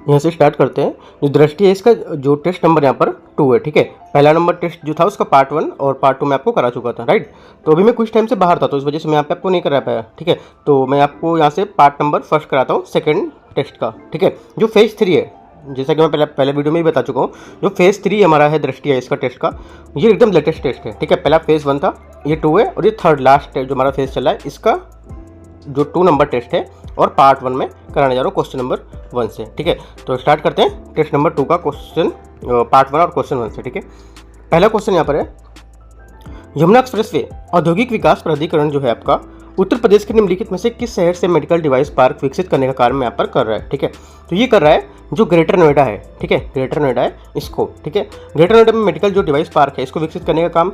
यहाँ से स्टार्ट करते हैं। जो दृष्टि है इसका जो टेस्ट नंबर यहाँ पर 2 है, ठीक है। पहला नंबर टेस्ट जो था उसका पार्ट 1 और पार्ट 2 मैं आपको करा चुका था, राइट। तो अभी मैं कुछ टाइम से बाहर था तो इस वजह से मैं यहाँ पे आपको नहीं करा पाया, ठीक है। तो मैं आपको यहाँ से पार्ट नंबर फर्स्ट कराता हूँ सेकेंड टेस्ट का, ठीक है। जो फेज 3 है, जैसा कि मैं पहले वीडियो में ही बता चुका हूँ, जो फेज 3 हमारा है दृष्टि है इसका टेस्ट का, ये एकदम लेटेस्ट टेस्ट है, ठीक है। पहला फेज 1 था, ये 2 है, और ये थर्ड लास्ट जो हमारा फेज चला है इसका जो 2 नंबर टेस्ट है, और पार्ट 1 में कराने जा रहा हूँ क्वेश्चन नंबर 1 से, ठीक है। तो स्टार्ट करते हैं टेस्ट नंबर 2 का क्वेश्चन पार्ट 1 और क्वेश्चन 1 से, ठीक है। पहला क्वेश्चन यहाँ पर है, यमुना एक्सप्रेसवे औद्योगिक विकास प्राधिकरण जो है आपका उत्तर प्रदेश के निम्नलिखित में से किस शहर से मेडिकल डिवाइस पार्क विकसित करने का कार्य यहाँ पर कर रहा है, ठीक है। तो ये कर रहा है जो ग्रेटर नोएडा है, ठीक है, ग्रेटर नोएडा है इसको, ठीक है। ग्रेटर नोएडा में मेडिकल जो डिवाइस पार्क है इसको विकसित करने का काम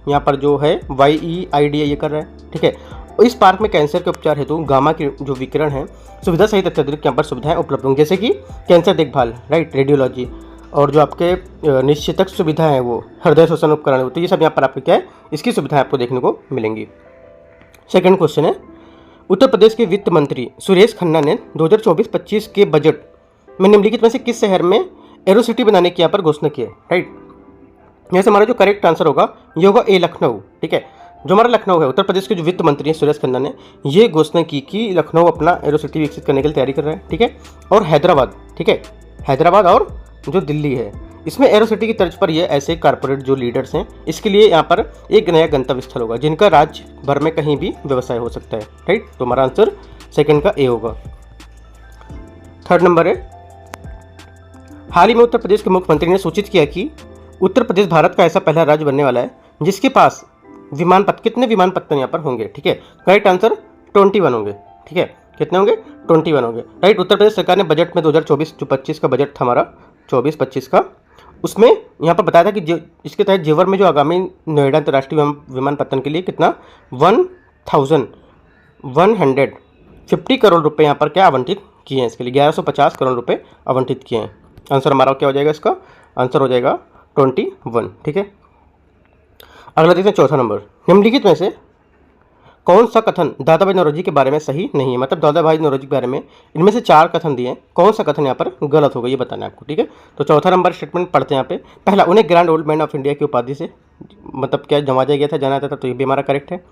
यहाँ पर जो है YEIDA ये कर रहा है, ठीक है। इस पार्क में कैंसर के उपचार हेतु गामा की जो विकिरण है सुविधा सहित अत्यधिक यहाँ पर सुविधाएं उपलब्ध होंगी, जैसे कि कैंसर देखभाल, राइट, रेडियोलॉजी, और जो आपके निश्चितक सुविधा है वो हृदय श्वसन उपकरण, तो ये सब यहाँ पर आपको क्या है इसकी सुविधाएं आपको देखने को मिलेंगी। सेकंड क्वेश्चन है, उत्तर प्रदेश के वित्त मंत्री सुरेश खन्ना ने 2024-25 के बजट में निम्नलिखित में से किस शहर में एरोसिटी बनाने की यहाँ पर घोषणा की है, राइट। यहाँ से हमारा जो करेक्ट आंसर होगा ये होगा ए लखनऊ, ठीक है। जो हमारा लखनऊ है, उत्तर प्रदेश के जो वित्त मंत्री हैं सुरेश खन्ना ने ये घोषणा की कि लखनऊ अपना एरोसिटी विकसित करने के लिए तैयारी कर रहा है, ठीक है। और हैदराबाद, ठीक है, हैदराबाद और जो दिल्ली है इसमें एरोसिटी की तर्ज पर ये ऐसे कारपोरेट जो लीडर्स हैं इसके लिए यहाँ पर एक नया गंतव्य स्थल होगा जिनका राज्य भर में कहीं भी व्यवसाय हो सकता है, राइट। तो हमारा आंसर सेकंड का ए होगा। थर्ड नंबर है, हाल ही में उत्तर प्रदेश के मुख्यमंत्री ने सूचित किया कि उत्तर प्रदेश भारत का ऐसा पहला राज्य बनने वाला है जिसके पास कितने विमानपत्तन यहाँ पर होंगे, ठीक है। करेक्ट आंसर 21 होंगे, ठीक है। कितने होंगे? 21 होंगे, राइट। उत्तर प्रदेश सरकार ने बजट में 2024-25 का बजट था हमारा 24-25 का, उसमें यहाँ पर बताया था कि इसके तहत जेवर में जो आगामी नोएडा अंतर्राष्ट्रीय विमानपत्तन के लिए कितना 1150 करोड़ रुपए यहाँ पर क्या आवंटित किए हैं, इसके लिए 1150 करोड़ रुपए आवंटित किए हैं। आंसर हमारा क्या हो जाएगा, इसका आंसर हो जाएगा 21, ठीक है। अगला देखते हैं चौथा नंबर, निम्नलिखित में से कौन सा कथन दादा भाई नौरोजी के बारे में सही नहीं है, मतलब दादा भाई नौरोजी के बारे में इनमें से 4 कथन दिए हैं, कौन सा कथन यहाँ पर गलत होगा ये बताना है आपको, ठीक है। तो चौथा नंबर स्टेटमेंट पढ़ते हैं यहाँ पे। पहला, उन्हें grand old man of India की उपाधि से मतलब क्या नवाजा गया था, जाना जाता था, तो ये भी हमारा करेक्ट है।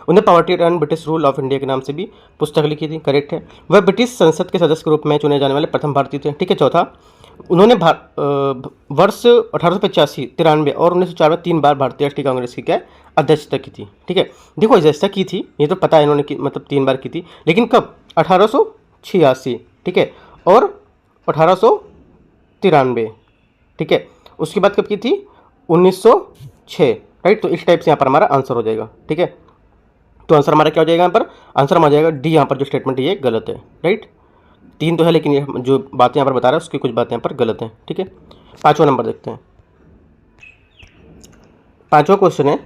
उन्हें poverty and British rule of India के नाम से भी पुस्तक लिखी थी, करेक्ट है। वह ब्रिटिश संसद के सदस्य के रूप में चुने जाने वाले प्रथम भारतीय थे, ठीक है। चौथा, उन्होंने वर्ष 1885, 93 और 1904 में 3 बार भारतीय राष्ट्रीय कांग्रेस की क्या अध्यक्षता की थी, ठीक है। देखो अध्यक्षता की थी ये तो पता है इन्होंने की, मतलब 3 बार की थी, लेकिन कब? 1886, ठीक है, और 1893, ठीक है। उसके बाद कब की थी? 1906, राइट। तो इस टाइप से यहाँ पर हमारा आंसर हो जाएगा, ठीक है। तो आंसर हमारा क्या हो जाएगा यहाँ पर? आंसर आ जाएगा डी, यहाँ पर जो स्टेटमेंट है ये गलत है, राइट। 3 तो है लेकिन ये जो बातें यहाँ पर बता रहा है उसकी कुछ बातें यहाँ पर गलत हैं, ठीक है। 5वां नंबर देखते हैं। 5वां क्वेश्चन है,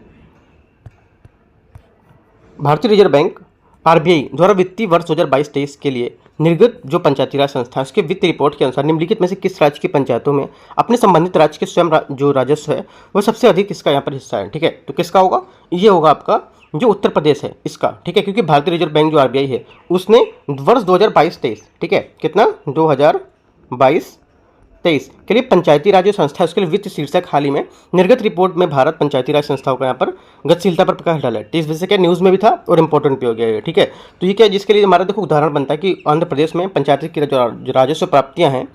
भारतीय रिजर्व बैंक RBI द्वारा वित्तीय वर्ष 2022-23 के लिए निर्गत जो पंचायती राज संस्था है उसके वित्त रिपोर्ट के अनुसार निम्नलिखित में से किस राज्य की पंचायतों में अपने संबंधित राज्य के स्वयं जो राजस्व है वह सबसे अधिक किसका यहाँ पर हिस्सा है, ठीक है। तो किसका होगा? ये होगा आपका जो उत्तर प्रदेश है इसका, ठीक है, क्योंकि भारतीय रिजर्व बैंक जो RBI है उसने वर्ष 2022-23, ठीक है, कितना 2022-23 के लिए पंचायती राज जो संस्था है उसके लिए वित्त शीर्षक हाल ही में निर्गत रिपोर्ट में भारत पंचायती राज संस्थाओं का यहाँ पर गतिशीलता पर प्रकाश डाला है। तो इस वजह से क्या न्यूज़ में भी था और इंपॉर्टेंट भी हो गया है, ठीक है। तो ये क्या जिसके लिए हमारा देखो उदाहरण बनता है कि आंध्र प्रदेश में पंचायती की जो राजस्व प्राप्तियाँ हैं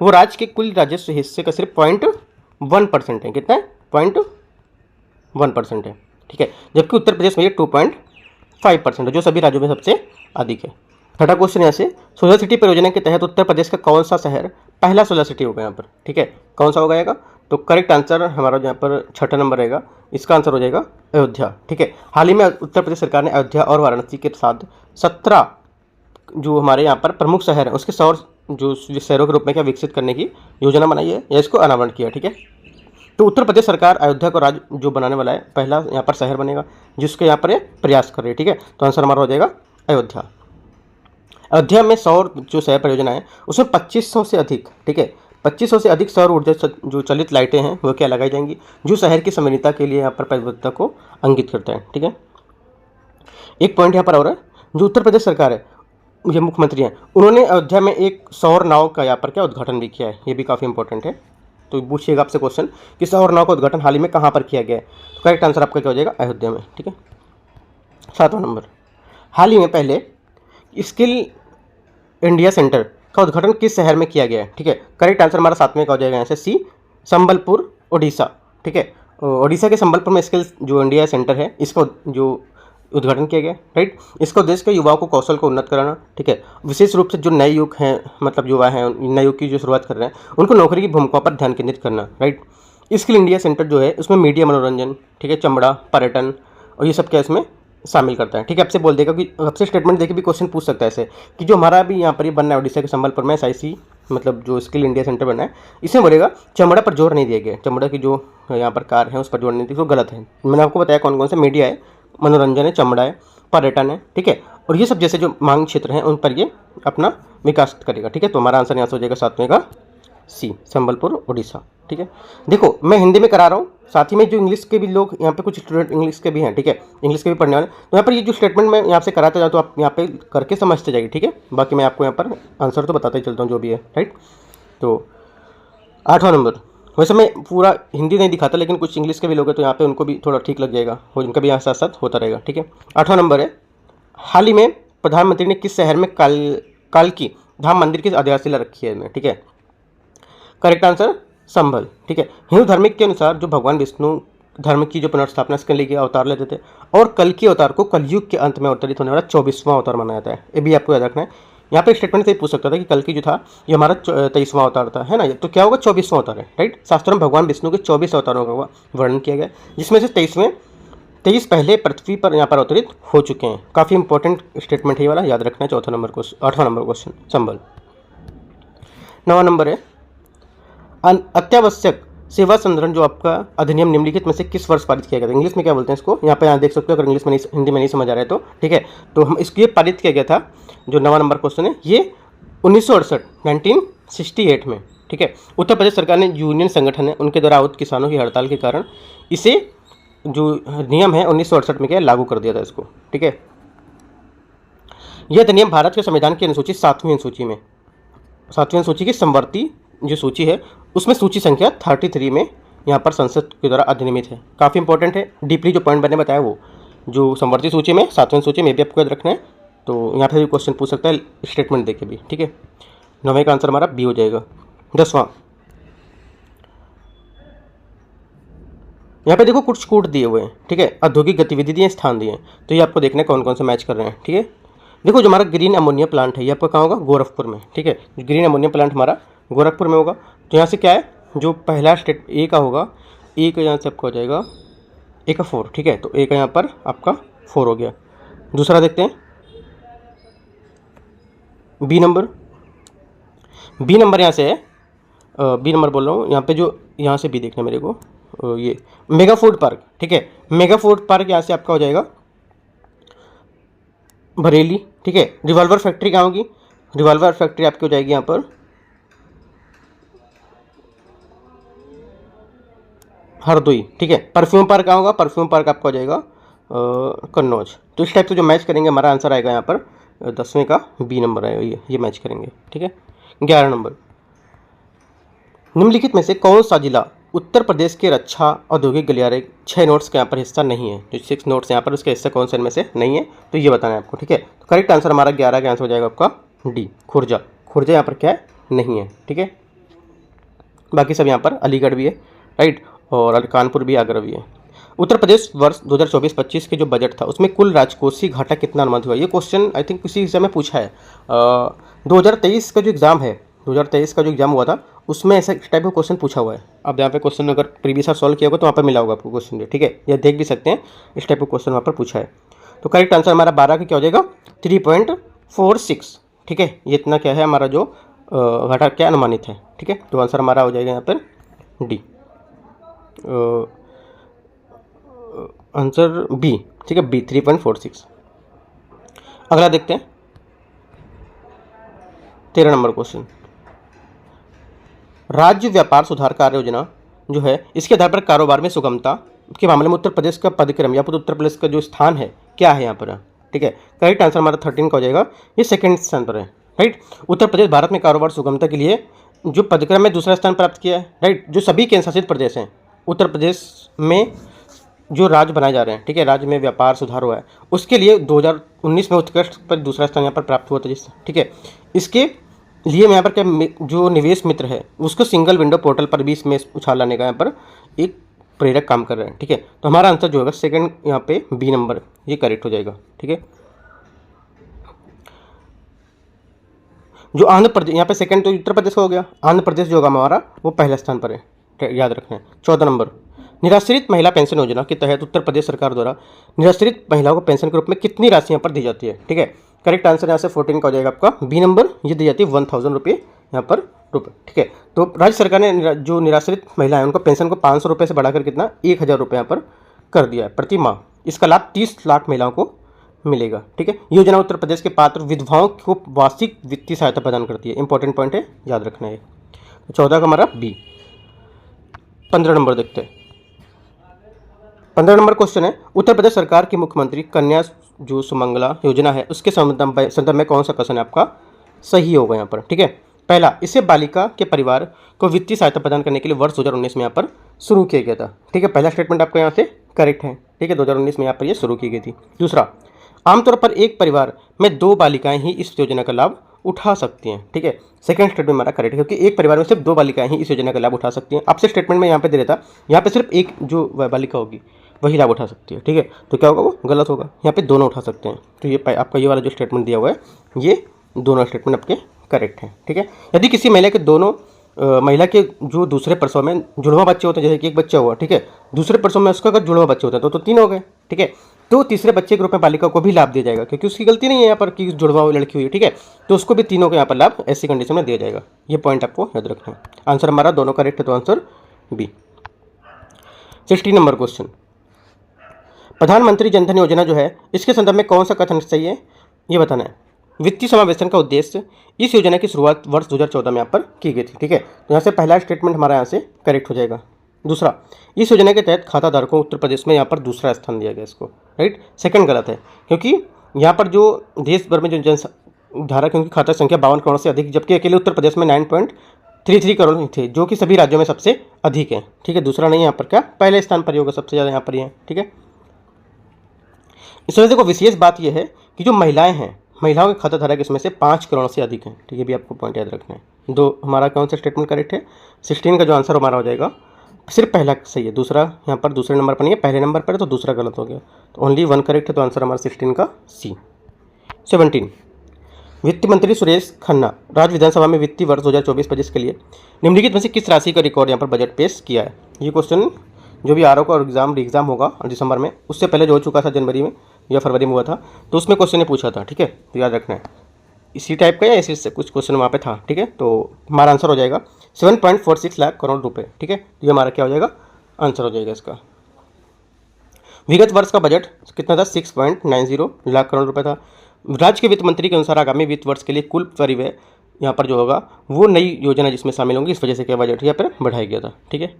वो राज्य के कुल राजस्व हिस्से का सिर्फ 0.1% है, कितना है? 0.1% है, ठीक है, जबकि उत्तर प्रदेश में ये 2.5% है जो सभी राज्यों में सबसे अधिक है। छठा क्वेश्चन यहाँ से, सोलर सिटी परियोजना के तहत उत्तर प्रदेश का कौन सा शहर पहला सोलर सिटी होगा यहाँ पर, ठीक है, कौन सा हो जाएगा? तो करेक्ट आंसर हमारा यहाँ पर छठा नंबर रहेगा, इसका आंसर हो जाएगा अयोध्या, ठीक है। हाल ही में उत्तर प्रदेश सरकार ने अयोध्या और वाराणसी के साथ 17 जो हमारे यहाँ पर प्रमुख शहर हैं उसके सौर जो शहरों के रूप में क्या विकसित करने की योजना बनाई है या इसको अनावरण किया, ठीक है। तो उत्तर प्रदेश सरकार अयोध्या को राज्य जो बनाने वाला है पहला यहाँ पर शहर बनेगा जिसके यहाँ पर प्रयास कर रही है, ठीक है। तो आंसर हमारा हो जाएगा अयोध्या। अयोध्या में सौर जो शहर परियोजना है उसमें 2500 से अधिक, ठीक है, 2500 से अधिक सौर ऊर्जा जो चलित लाइटें हैं वो क्या लगाई जाएंगी जो शहर की संवेदनता के लिए यहाँ पर परिवर्तन को इंगित करता है, ठीक है। एक पॉइंट यहाँ पर और है, जो उत्तर प्रदेश सरकार है ये मुख्यमंत्री हैं, उन्होंने अयोध्या में एक सौर नाव का यहाँ पर क्या उद्घाटन भी किया है, ये भी काफ़ी इंपॉर्टेंट है। तो पूछिएगा आपसे क्वेश्चन कि सौर नाव का उद्घाटन हाल ही में कहाँ पर किया गया है, तो करेक्ट आंसर आपका क्या हो जाएगा, अयोध्या में। ठीक है। 7वां नंबर, हाल ही में पहले स्किल इंडिया सेंटर का उद्घाटन किस शहर में किया गया है। ठीक है, करेक्ट आंसर हमारा 7वें का हो जाएगा यहाँ से सी, संबलपुर उड़ीसा। ठीक है, उड़ीसा के संबलपुर में स्किल जो इंडिया सेंटर है इसका जो उद्घाटन किया गया। राइट, इसका उद्देश्य के युवाओं को कौशल को उन्नत कराना। ठीक है, विशेष रूप से जो नए युग हैं, मतलब युवा हैं, नए युग की जो शुरुआत कर रहे हैं उनको नौकरी की भूमिका पर ध्यान केंद्रित करना। राइट, स्किल इंडिया सेंटर जो है उसमें मीडिया, मनोरंजन, ठीक है, चमड़ा, पर्यटन और ये सब क्या इसमें शामिल करता है। ठीक है, आपसे बोल देगा कि आपसे स्टेटमेंट देके भी क्वेश्चन पूछ सकता है ऐसे कि जो हमारा भी यहाँ पर ये बनना है उड़ीसा के संबलपुर में SIC, मतलब जो स्किल इंडिया सेंटर बनना है, इसमें बोलेगा चमड़ा पर जोर नहीं दिया गया, चमड़ा की जो यहाँ पर कार है उस पर जोर नहीं दिया, तो गलत है। मैंने आपको बताया कौन कौन से मीडिया है, मनोरंजन है, चमड़ा है, पर्यटन है। ठीक है, और ये सब जैसे जो मांग क्षेत्र हैं उन पर ये अपना विकास करेगा। ठीक है, तो हमारा आंसर यहाँ से हो जाएगा 7वें का सी, संबलपुर उड़ीसा। ठीक है, देखो मैं हिंदी में करा रहा हूँ, साथ ही में जो इंग्लिश के भी लोग यहाँ पे कुछ स्टूडेंट इंग्लिश के भी हैं। ठीक है, इंग्लिश के भी पढ़ने वाले, तो यहाँ पर ये जो स्टेटमेंट मैं यहाँ से कराता जाऊँ तो आप यहाँ पे करके समझते जाइए। ठीक है, बाकी मैं आपको यहाँ पर आंसर तो बताता ही चलता हूँ जो भी है। राइट, तो 8वां नंबर, वैसे मैं पूरा हिंदी नहीं दिखाता लेकिन कुछ इंग्लिश के भी लोग हैं तो यहाँ पे उनको भी थोड़ा ठीक लग जाएगा, और उनका भी यहाँ साथ साथ होता रहेगा। ठीक है, 8वां नंबर है, हाल ही में प्रधानमंत्री ने किस शहर में कालकी धाम मंदिर की आधारशिला रखी है। ठीक है, करेक्ट आंसर संभल। ठीक है, हिंदू धार्मिक के अनुसार जो भगवान विष्णु धर्म की जो पुनर्स्थापना इसके लिए अवतार लेते थे, और कल के अवतार को कलयुग के अंत में अवतरित होने वाला 24वां अवतार माना जाता है। ये भी आपको याद रखना है। यहाँ पे स्टेटमेंट से पूछ सकता था कि कल की जो था ये हमारा 23वां अवतार था, है ना, तो क्या होगा 24वां अवतार है। राइट, शास्त्रों में भगवान विष्णु के 24 अवतारों का वर्णन किया गया, जिसमें से 23 पहले पृथ्वी पर यहाँ पर अवतरित हो चुके हैं। काफ़ी इंपॉर्टेंट स्टेटमेंट है ये वाला, याद रखना है। 8वां नंबर क्वेश्चन संभल। 9वां नंबर है, अत्यावश्यक सेवा संदर्भ जो आपका अधिनियम निम्नलिखित में से किस वर्ष पारित किया गया था। इंग्लिश में क्या बोलते हैं इसको, यहाँ पे यहाँ देख सकते हो, अगर इंग्लिश में नहीं, हिंदी में नहीं समझ आ रहा है तो ठीक है, तो हम इसको ये पारित किया गया था। जो 9वां नंबर क्वेश्चन है ये 1968 में। ठीक है, उत्तर प्रदेश सरकार ने यूनियन संगठन है उनके द्वारा आहूत किसानों की हड़ताल के कारण इसे जो नियम है 1968 में क्या लागू कर दिया था इसको। ठीक है, यह अधिनियम भारत के संविधान की अनुसूची 7वीं अनुसूची की समवर्ती जो सूची है उसमें सूची संख्या 33 में यहाँ पर संसद के द्वारा अधिनियमित है। काफ़ी इंपॉर्टेंट है, डीपली जो पॉइंट मैंने बताया वो जो समवर्ती सूची में 7वीं सूची में भी आपको याद रखना है। तो यहाँ पे भी क्वेश्चन पूछ सकता है स्टेटमेंट देके भी। ठीक है, 9वें का आंसर हमारा बी हो जाएगा। 10वां, यहाँ पे देखो कुछ कोड दिए हुए हैं। ठीक है, औद्योगिक गतिविधि दिए, स्थान दिए, तो ये आपको देखना है कौन कौन से मैच कर रहे हैं। ठीक है, देखो जो हमारा ग्रीन अमोनिया प्लांट है ये आपका कहाँ होगा, गोरखपुर में। ठीक है, ग्रीन अमोनिया प्लांट हमारा गोरखपुर में होगा। तो यहाँ से क्या है, जो पहला स्टेट ए का होगा, ए का यहाँ से आपका हो जाएगा ए का 4। ठीक है, तो ए का यहाँ पर आपका 4 हो गया। दूसरा देखते हैं बी नंबर यहाँ से है, बी नंबर बोल रहा हूँ, यहाँ पे जो यहाँ से बी देखना मेरे को, ये मेगा फूड पार्क। ठीक है, मेगा फूड पार्क यहाँ से आपका हो जाएगा बरेली। ठीक है, रिवॉल्वर फैक्ट्री कहाँ होगी, रिवॉल्वर फैक्ट्री आपकी हो जाएगी यहाँ पर हरदोई। ठीक है, परफ्यूम पार्क कहाँ होगा, परफ्यूम पार्क आपका हो जाएगा कन्नौज। तो इस टाइप से जो मैच करेंगे हमारा आंसर आएगा यहाँ पर 10वें का बी नंबर आएगा, ये मैच करेंगे। ठीक है, 11 नंबर, निम्नलिखित में से कौन सा जिला उत्तर प्रदेश के रक्षा औद्योगिक गलियारे 6 नोट्स के यहाँ पर हिस्सा नहीं है। जो 6 नोट्स यहाँ पर उसका हिस्सा कौन सा इनमें से नहीं है, तो ये बताना है आपको। ठीक है, तो करेक्ट आंसर हमारा 11 का आंसर हो जाएगा आपका डी, खुर्जा। खुर्जा यहाँ पर क्या है, नहीं है। ठीक है, बाकी सब यहाँ पर अलीगढ़ भी है, राइट, और कानपुर भी, आगरा भी है। उत्तर प्रदेश वर्ष 2024-25 के जो बजट था उसमें कुल राजकोषीय घाटा कितना अनुमानित हुआ। ये क्वेश्चन आई थिंक किसी एग्जाम में पूछा है। 2023 का जो एग्ज़ाम है, 2023 का जो एग्जाम हुआ था उसमें ऐसा टाइप का क्वेश्चन पूछा हुआ है। अब यहाँ पे क्वेश्चन अगर प्रीवियस ईयर सॉल्व किया होगा तो वहाँ पर मिला होगा आपको क्वेश्चन। ठीक है, यह देख भी सकते हैं, इस टाइप का क्वेश्चन वहाँ पर पूछा है। तो करेक्ट आंसर हमारा 12 का क्या हो जाएगा, 3.46। ठीक है, ये इतना क्या है हमारा जो घाटा क्या अनुमानित है। ठीक है, तो आंसर हमारा हो जाएगा यहाँ पर डी, आंसर बी। ठीक है, बी 3.46। अगला देखते हैं 13 नंबर क्वेश्चन, राज्य व्यापार सुधार कार्य योजना जो है इसके आधार पर कारोबार में सुगमता के मामले में उत्तर प्रदेश का पदक्रम या फिर उत्तर प्रदेश का जो स्थान है क्या है यहाँ पर, ठीक है। करेक्ट आंसर हमारा 13 का हो जाएगा, ये सेकंड स्थान पर है, राइट। उत्तर प्रदेश भारत में कारोबार सुगमता के लिए जो पदक्रम में दूसरा स्थान प्राप्त किया है, राइट। जो सभी केंद्र शासित प्रदेश हैं उत्तर प्रदेश में जो राज्य बनाए जा रहे हैं, ठीक है, राज्य में व्यापार सुधार हुआ है, उसके लिए 2019 में उत्कृष्ट पर दूसरा स्थान यहाँ पर प्राप्त हुआ था, जिस ठीक है। इसके लिए यहाँ पर क्या जो निवेश मित्र है उसको सिंगल विंडो पोर्टल पर भी इसमें उछाल लाने का यहाँ पर एक प्रेरक काम कर रहे हैं, ठीक है। तो हमारा आंसर जो होगा सेकंड यहाँ पे बी नंबर, ये करेक्ट हो जाएगा, ठीक है। जो आंध्र प्रदेश, यहाँ पे सेकंड तो उत्तर प्रदेश का हो गया, आंध्र प्रदेश जो होगा हमारा वो पहले स्थान पर है, याद रखना है। 14 नंबर, निराश्रित महिला पेंशन योजना के तहत उत्तर प्रदेश सरकार द्वारा निराश्रित महिलाओं को पेंशन के रूप में कितनी राशि यहाँ पर दी जाती है, ठीक है। करेक्ट आंसर यहाँ से 14 का हो जाएगा आपका बी नंबर, ये दी जाती है 1000 रुपये यहाँ पर रुपये, ठीक है। तो राज्य सरकार ने जो निराश्रित महिला है उनको पेंशन को 500 रुपये से बढ़ाकर कितना 1000 रुपये यहाँ पर कर दिया है प्रति माह। इसका लाभ 30 लाख महिलाओं को मिलेगा, ठीक है। योजना उत्तर प्रदेश के पात्र विधवाओं को वार्षिक वित्तीय सहायता प्रदान करती है, इंपॉर्टेंट पॉइंट है, याद रखना है। 14 का हमारा बी। 15 नंबर देखते हैं। 15 नंबर क्वेश्चन है, उत्तर प्रदेश सरकार की मुख्यमंत्री कन्या जो सुमंगला योजना है उसके संदर्भ में कौन सा क्वेश्चन है आपका सही होगा यहाँ पर, ठीक है। पहला, इसे बालिका के परिवार को वित्तीय सहायता प्रदान करने के लिए वर्ष 2019 में यहाँ पर शुरू किया गया था, ठीक है। पहला स्टेटमेंट आपका यहाँ से करेक्ट है, ठीक है, 2019 में यहाँ पर ये शुरू की गई थी। दूसरा, आमतौर पर एक परिवार में 2 बालिकाएं ही इस योजना का लाभ उठा सकती हैं, ठीक है। सेकंड स्टेटमेंट हमारा करेक्ट है, क्योंकि एक परिवार में सिर्फ 2 बालिकाएं ही इस योजना का लाभ उठा सकती हैं। आपसे स्टेटमेंट में यहाँ पे दे देता, यहाँ पे सिर्फ एक जो बालिका होगी वही लाभ उठा सकती है, ठीक है। तो क्या होगा, वो गलत होगा, यहाँ पे दोनों उठा सकते हैं। तो ये आपका ये वाला जो स्टेटमेंट दिया हुआ है ये दोनों स्टेटमेंट आपके करेक्ट हैं, ठीक है। यदि किसी महिला के दोनों महिला के जो दूसरे प्रसव में जुड़वा बच्चे होते हैं, जैसे कि एक बच्चा हुआ, ठीक है, दूसरे प्रसव में उसका अगर जुड़वा बच्चे होते हैं तो 3 हो गए, ठीक है। तो तीसरे बच्चे के रूप में बालिका को भी लाभ दिया जाएगा, क्योंकि उसकी गलती नहीं है यहाँ पर कि जुड़वा हुई लड़की हुई, ठीक है। तो उसको भी तीनों को यहाँ पर लाभ ऐसी कंडीशन में दिया जाएगा, ये पॉइंट आपको याद रखना है। आंसर हमारा दोनों करेक्ट है, तो आंसर बी। 16 नंबर क्वेश्चन, प्रधानमंत्री जनधन योजना जो है इसके संदर्भ में कौन सा कथन सही है ये बताना है। वित्तीय समावेशन का उद्देश्य, इस योजना की शुरुआत वर्ष 2014 में यहाँ पर की गई थी, ठीक है। तो यहाँ से पहला स्टेटमेंट हमारा यहाँ से करेक्ट हो जाएगा। दूसरा, इस योजना के तहत खाता धारकों को उत्तर प्रदेश में यहाँ पर दूसरा स्थान दिया गया इसको, राइट। सेकंड गलत है, क्योंकि यहाँ पर जो देश भर में जो जनधारक उनकी खाता संख्या 52 करोड़ से अधिक, जबकि अकेले उत्तर प्रदेश में 9.33 करोड़ थे, जो कि सभी राज्यों में सबसे अधिक है, ठीक है। दूसरा नहीं यहाँ पर क्या पहले स्थान पर ही होगा, सबसे ज़्यादा यहाँ पर ही है, ठीक है। इस वजह से को विशेष बात यह है कि जो महिलाएं हैं, महिलाओं के खाता धारक इसमें से 5 करोड़ से अधिक हैं, ठीक है। भी आपको पॉइंट याद रखना है। दो हमारा कौन सा स्टेटमेंट करेक्ट है, 16 का जो आंसर हमारा हो जाएगा सिर्फ पहला सही है, दूसरा यहाँ पर दूसरे नंबर पर नहीं है, पहले नंबर पर है, तो दूसरा गलत हो गया। तो ओनली 1 करेक्ट है, तो आंसर हमारा 16 का सी। 17, वित्त मंत्री सुरेश खन्ना राज्य विधानसभा में वित्तीय वर्ष 2024-25 के लिए निम्नलिखित में से किस राशि का रिकॉर्ड यहाँ पर बजट पेश किया है। ये क्वेश्चन जो भी आर का एग्जाम होगा दिसंबर में, उससे पहले जो हो चुका था जनवरी में या फरवरी में हुआ था, तो उसमें क्वेश्चन ने पूछा था, ठीक है। तो याद रखना है, इसी टाइप का या इसी से कुछ क्वेश्चन वहाँ पे था, ठीक है। तो हमारा आंसर हो जाएगा 7.46 लाख करोड़ रुपए, ठीक है। तो ये हमारा क्या हो जाएगा, आंसर हो जाएगा इसका। विगत वर्ष का बजट कितना था, 6.90 लाख करोड़ रुपए था। राज्य के वित्त मंत्री के अनुसार आगामी वित्त वर्ष के लिए कुल परिव्यय यहाँ पर जो होगा वो नई योजना जिसमें शामिल होंगी, इस वजह से क्या बजट यहाँ पर बढ़ाया गया था, ठीक है।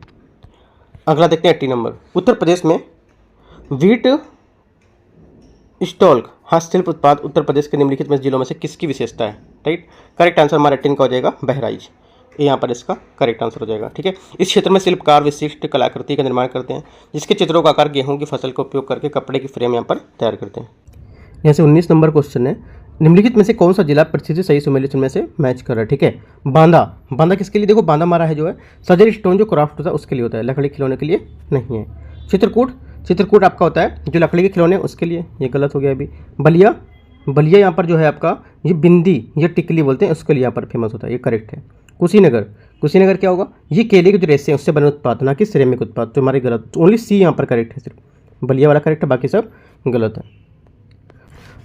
अगला देखते हैं 80 नंबर, उत्तर प्रदेश में वीट स्टॉल हस्तशिल्प उत्पाद उत्तर प्रदेश के निम्नलिखित में जिलों में से किसकी विशेषता है, राइट। करेक्ट आंसर हमारा 18 का हो जाएगा बहराइच, ये यहाँ पर इसका करेक्ट आंसर हो जाएगा, ठीक है। इस क्षेत्र में शिल्पकार विशिष्ट कलाकृति का निर्माण करते हैं, जिसके चित्रों का आकार गेहूं की फसल का उपयोग करके कपड़े की फ्रेम यहाँ पर तैयार करते हैं। यहाँ से 19 नंबर क्वेश्चन है, निम्नलिखित में से कौन सा जिला परिस्थिति सही सिमुलेशन में से मैच कर रहा है, ठीक है। बांदा किसके लिए, देखो बांदा हमारा है जो है सर्जरी स्टोन जो क्राफ्ट होता है उसके लिए होता है, लकड़ी खिलौने के लिए नहीं है। चित्रकूट आपका होता है जो लकड़ी के खिलौने उसके लिए, ये गलत हो गया अभी। बलिया यहाँ पर जो है आपका ये बिंदी ये टिकली बोलते हैं उसके लिए यहाँ पर फेमस होता है, ये करेक्ट है। कुशीनगर क्या होगा, ये केले के जो रेसे हैं उससे बने उत्पाद, ना कि सिरेमिक उत्पाद, तो हमारे गलत, ओनली सी यहाँ पर करेक्ट है, सिर्फ बलिया वाला करेक्ट है, बाकी सब गलत है।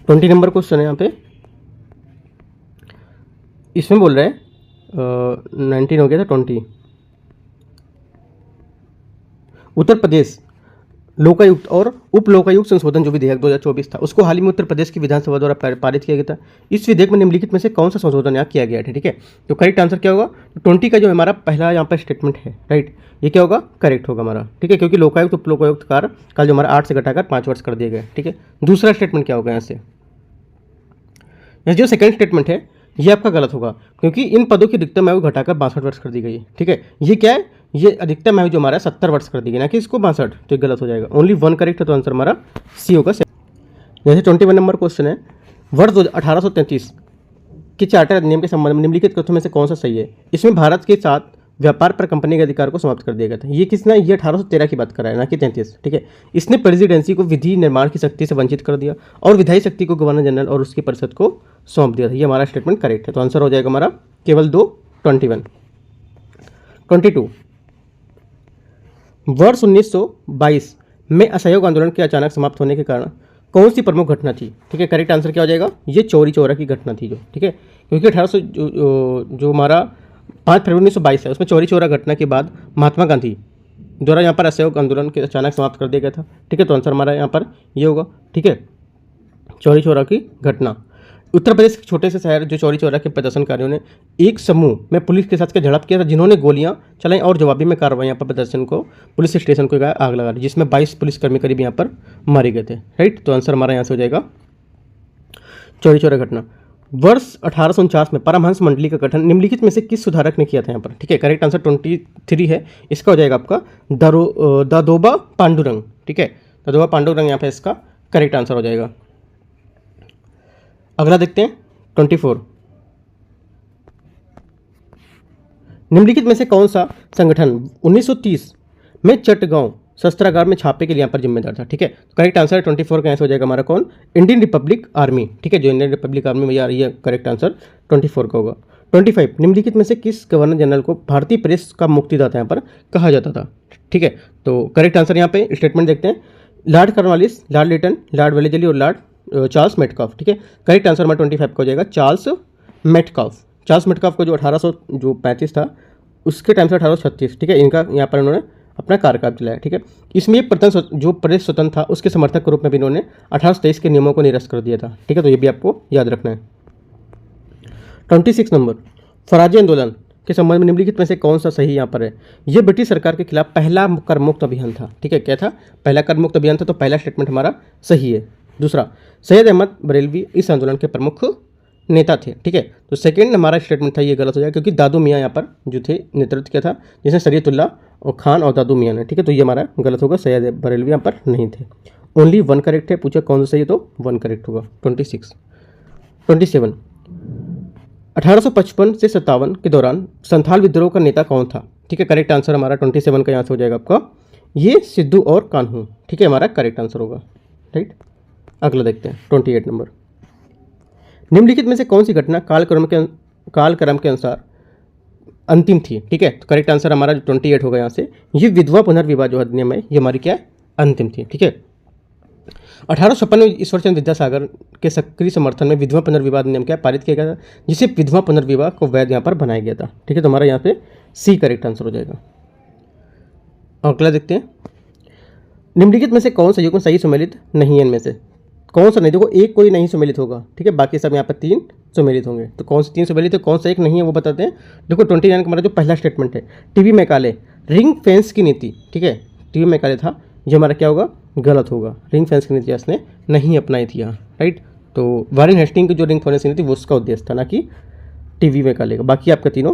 20 नंबर क्वेश्चन है यहाँ पे, इसमें बोल रहे हैं 19 हो गया था 20। उत्तर प्रदेश लोकायुक्त और उप लोकायुक्त संशोधन जो विधेयक 2024 था उसको हाल ही में उत्तर प्रदेश की विधानसभा द्वारा पारित किया गया था। इस विधेयक में निम्नलिखित में से कौन सा संशोधन यहाँ किया गया है, ठीक है। तो करेक्ट आंसर क्या होगा, 20 का जो हमारा पहला यहाँ पर स्टेटमेंट है, राइट, ये क्या होगा, करेक्ट होगा हमारा, ठीक है, क्योंकि लोकायुक्त उप लोकायुक्त का जो हमारा 8 से घटाकर 5 वर्ष कर दिया गया, ठीक है। दूसरा स्टेटमेंट क्या होगा यहाँ से, ये जो सेकंड स्टेटमेंट है ये आपका गलत होगा, क्योंकि इन पदों की अधिकतम आयु घटाकर 62 वर्ष कर दी गई है। ठीक है, ये क्या है, ये अधिकतम आयु जो हमारा 70 वर्ष कर दी गई, ना कि इसको 62, तो ये गलत हो जाएगा। ओनली वन करेक्ट है, तो आंसर हमारा सी होगा। जैसे 21 नंबर क्वेश्चन है, वर्ष 1833 के चार्टर अधिनियम के संबंध में निम्नलिखित कथनों में से कौन सा सही है। इसमें भारत के साथ व्यापार पर कंपनी के अधिकार को समाप्त कर दिया गया था। ये किसना, ये 1813 की बात कर रहा है, ना कि 33। ठीक है, इसने प्रेसिडेंसी को विधि निर्माण की शक्ति से वंचित कर दिया और विधायी शक्ति को गवर्नर जनरल और उसकी परिषद को सौंप दिया था। ये हमारा स्टेटमेंट करेक्ट है, तो आंसर हो जाएगा हमारा केवल 2, 21। 22, वर्ष 1922 में असहयोग आंदोलन के अचानक समाप्त होने के कारण कौन सी प्रमुख घटना थी। ठीक है, करेक्ट आंसर क्या हो जाएगा, ये चौरी चौरा की घटना थी जो। ठीक है, क्योंकि 1800 जो हमारा 5 फरवरी 1922 है, उसमें चौरी चौरा घटना के बाद महात्मा गांधी द्वारा यहाँ पर असहयोग आंदोलन के अचानक समाप्त कर दिया गया था। ठीक है, तो आंसर हमारा यहाँ पर ये होगा। ठीक है, चौरी चौरा की घटना। उत्तर प्रदेश के छोटे से शहर जो चौरी चौरा के प्रदर्शनकारियों ने एक समूह में पुलिस के साथ के झड़प किया था, जिन्होंने गोलियां चलाई और जवाबी में कार्रवाई यहाँ पर प्रदर्शन को पुलिस स्टेशन को आग लगा दी, जिसमें 22 पुलिसकर्मी करीब यहाँ पर मारे गए थे। राइट, तो आंसर हमारा यहाँ से हो जाएगा चौरी चौरा घटना। वर्ष 1849 में परमहंस मंडली का गठन निम्नलिखित में से किस सुधारक ने किया था यहाँ पर। ठीक है, करेक्ट आंसर 23 है, इसका हो जाएगा आपका दादोबा पांडुरंग। ठीक है, दादोबा पांडुरंग यहाँ पे इसका करेक्ट आंसर हो जाएगा। अगला देखते हैं 24, निम्नलिखित में से कौन सा संगठन 1930 में चट्टगांव शस्त्रागार में छापे के लिए यहाँ पर जिम्मेदार था। ठीक है, करेक्ट आंसर 24 का आंसर हो जाएगा हमारा कौन, इंडियन रिपब्लिक आर्मी। ठीक है, जो इंडियन रिपब्लिक आर्मी में ये करेक्ट आंसर 24 का होगा। 25, निम्नलिखित में से किस गवर्नर जनरल को भारतीय प्रेस का मुक्तिदाता यहाँ पर कहा जाता था। ठीक है, तो करेक्ट आंसर यहाँ पे स्टेटमेंट देखते हैं, Lord Cornwallis, Lord Lytton, Lord Wellesley और लॉर्ड चार्ल्स मेटकाफ। ठीक है, करेक्ट आंसर हमारा 25 का हो जाएगा चार्ल्स मेटकाफ। चार्ल्स मेटकाफ को जो 1835 था उसके टाइम से 1836। ठीक है, इनका यहाँ पर उन्होंने अपना कार्यकाल चलाया। ठीक है, इसमें एक प्रथम जो प्रेस स्वतंत्र था उसके समर्थक के रूप में भी इन्होंने 1823 के नियमों को निरस्त कर दिया था। ठीक है, तो ये भी आपको याद रखना है। 26 नंबर, स्वराज्य आंदोलन के संबंध में निम्नलिखित में से कौन सा सही यहाँ पर है। यह ब्रिटिश सरकार के खिलाफ पहला कर मुक्त अभियान था। ठीक है, क्या था, पहला कर मुक्त अभियान था, तो पहला स्टेटमेंट हमारा सही है। दूसरा, सैयद अहमद बरेलवी इस आंदोलन के प्रमुख नेता थे। ठीक है, तो सेकंड हमारा स्टेटमेंट था, ये गलत हो जाएगा, क्योंकि दादू मियाँ यहाँ पर जो थे नेतृत्व किया था, जिसने शरीयतुल्लाह और खान और दादू मियाँ ने। ठीक है, तो ये हमारा गलत होगा, सैयद बरेलवी यहाँ पर नहीं थे। ओनली वन करेक्ट है, पूछा कौन सा सही है, तो वन करेक्ट होगा। 26। 27, 1855 से 57 के दौरान संथाल विद्रोह का नेता कौन था। ठीक है, करेक्ट आंसर हमारा 27 का आंसर हो जाएगा आपका ये सिद्धू और कान्हू। ठीक है, हमारा करेक्ट आंसर होगा। राइट, अगला देखते हैं 28 नंबर, निम्नलिखित में से कौन सी घटना कालक्रम के अनुसार अंतिम थी। ठीक है, तो करेक्ट आंसर हमारा जो 28 होगा यहाँ से, ये विधवा पुनर्विवाह जो अधिनियम है ये हमारी क्या है, अंतिम थी। ठीक है, 1856 में ईश्वरचंद्र विद्यासागर के सक्रिय समर्थन में विधवा पुनर्विवाह अधिनियम क्या पारित किया गया था, जिसे विधवा पुनर्विवाह को वैध यहाँ पर बनाया गया था। ठीक है, तो हमारा यहाँ पे सी करेक्ट आंसर हो जाएगा। अगला देखते हैं, निम्नलिखित में से कौन सा युग्म सही सुमेलित नहीं है, इनमें से कौन सा नहीं। देखो, एक कोई नहीं सुमेलित होगा। ठीक है, बाकी सब यहाँ पर 3 सुमेलित होंगे, तो कौन से 3 सुमेलित है, कौन सा एक नहीं है वो बताते हैं। देखो 29 का हमारा जो पहला स्टेटमेंट है, टीवी मैकाले रिंग फेंस की नीति। ठीक है, टीवी मैकाले था, ये हमारा क्या होगा, गलत होगा। रिंग फेंस की नीति इसने नहीं अपनाई थी यहाँ। राइट, तो वारेन हेस्टिंग की जो रिंग फेंस की नीति वो उसका उद्देश्य था, ना कि टीवी मैकाले का। बाकी आपका तीनों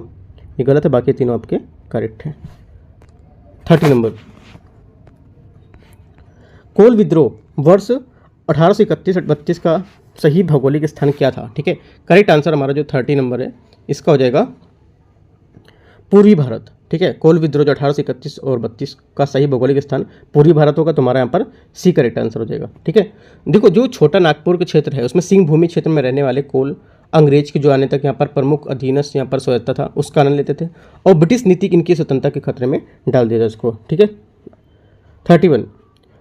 ये गलत है, बाकी तीनों आपके करेक्ट हैं। 30 नंबर, कोल विद्रोह वर्ष 1831-32 का सही भौगोलिक स्थान क्या था। ठीक है, करेक्ट आंसर हमारा जो 30 नंबर है इसका हो जाएगा पूर्वी भारत। ठीक है, कोल विद्रोह जो 1831 और 32 का सही भौगोलिक स्थान पूर्वी भारत होगा, तो हमारा यहाँ पर सी करेक्ट आंसर हो जाएगा। ठीक है, देखो जो छोटा नागपुर के क्षेत्र है उसमें सिंह भूमि क्षेत्र में रहने वाले कोल अंग्रेज के जो आने तक यहाँ पर प्रमुख अधीनस्थ यहाँ पर स्वायत्ता था उसका आनंद लेते थे, और ब्रिटिश नीति इनकी स्वतंत्रता के खतरे में डाल दिया था उसको। ठीक है, 31,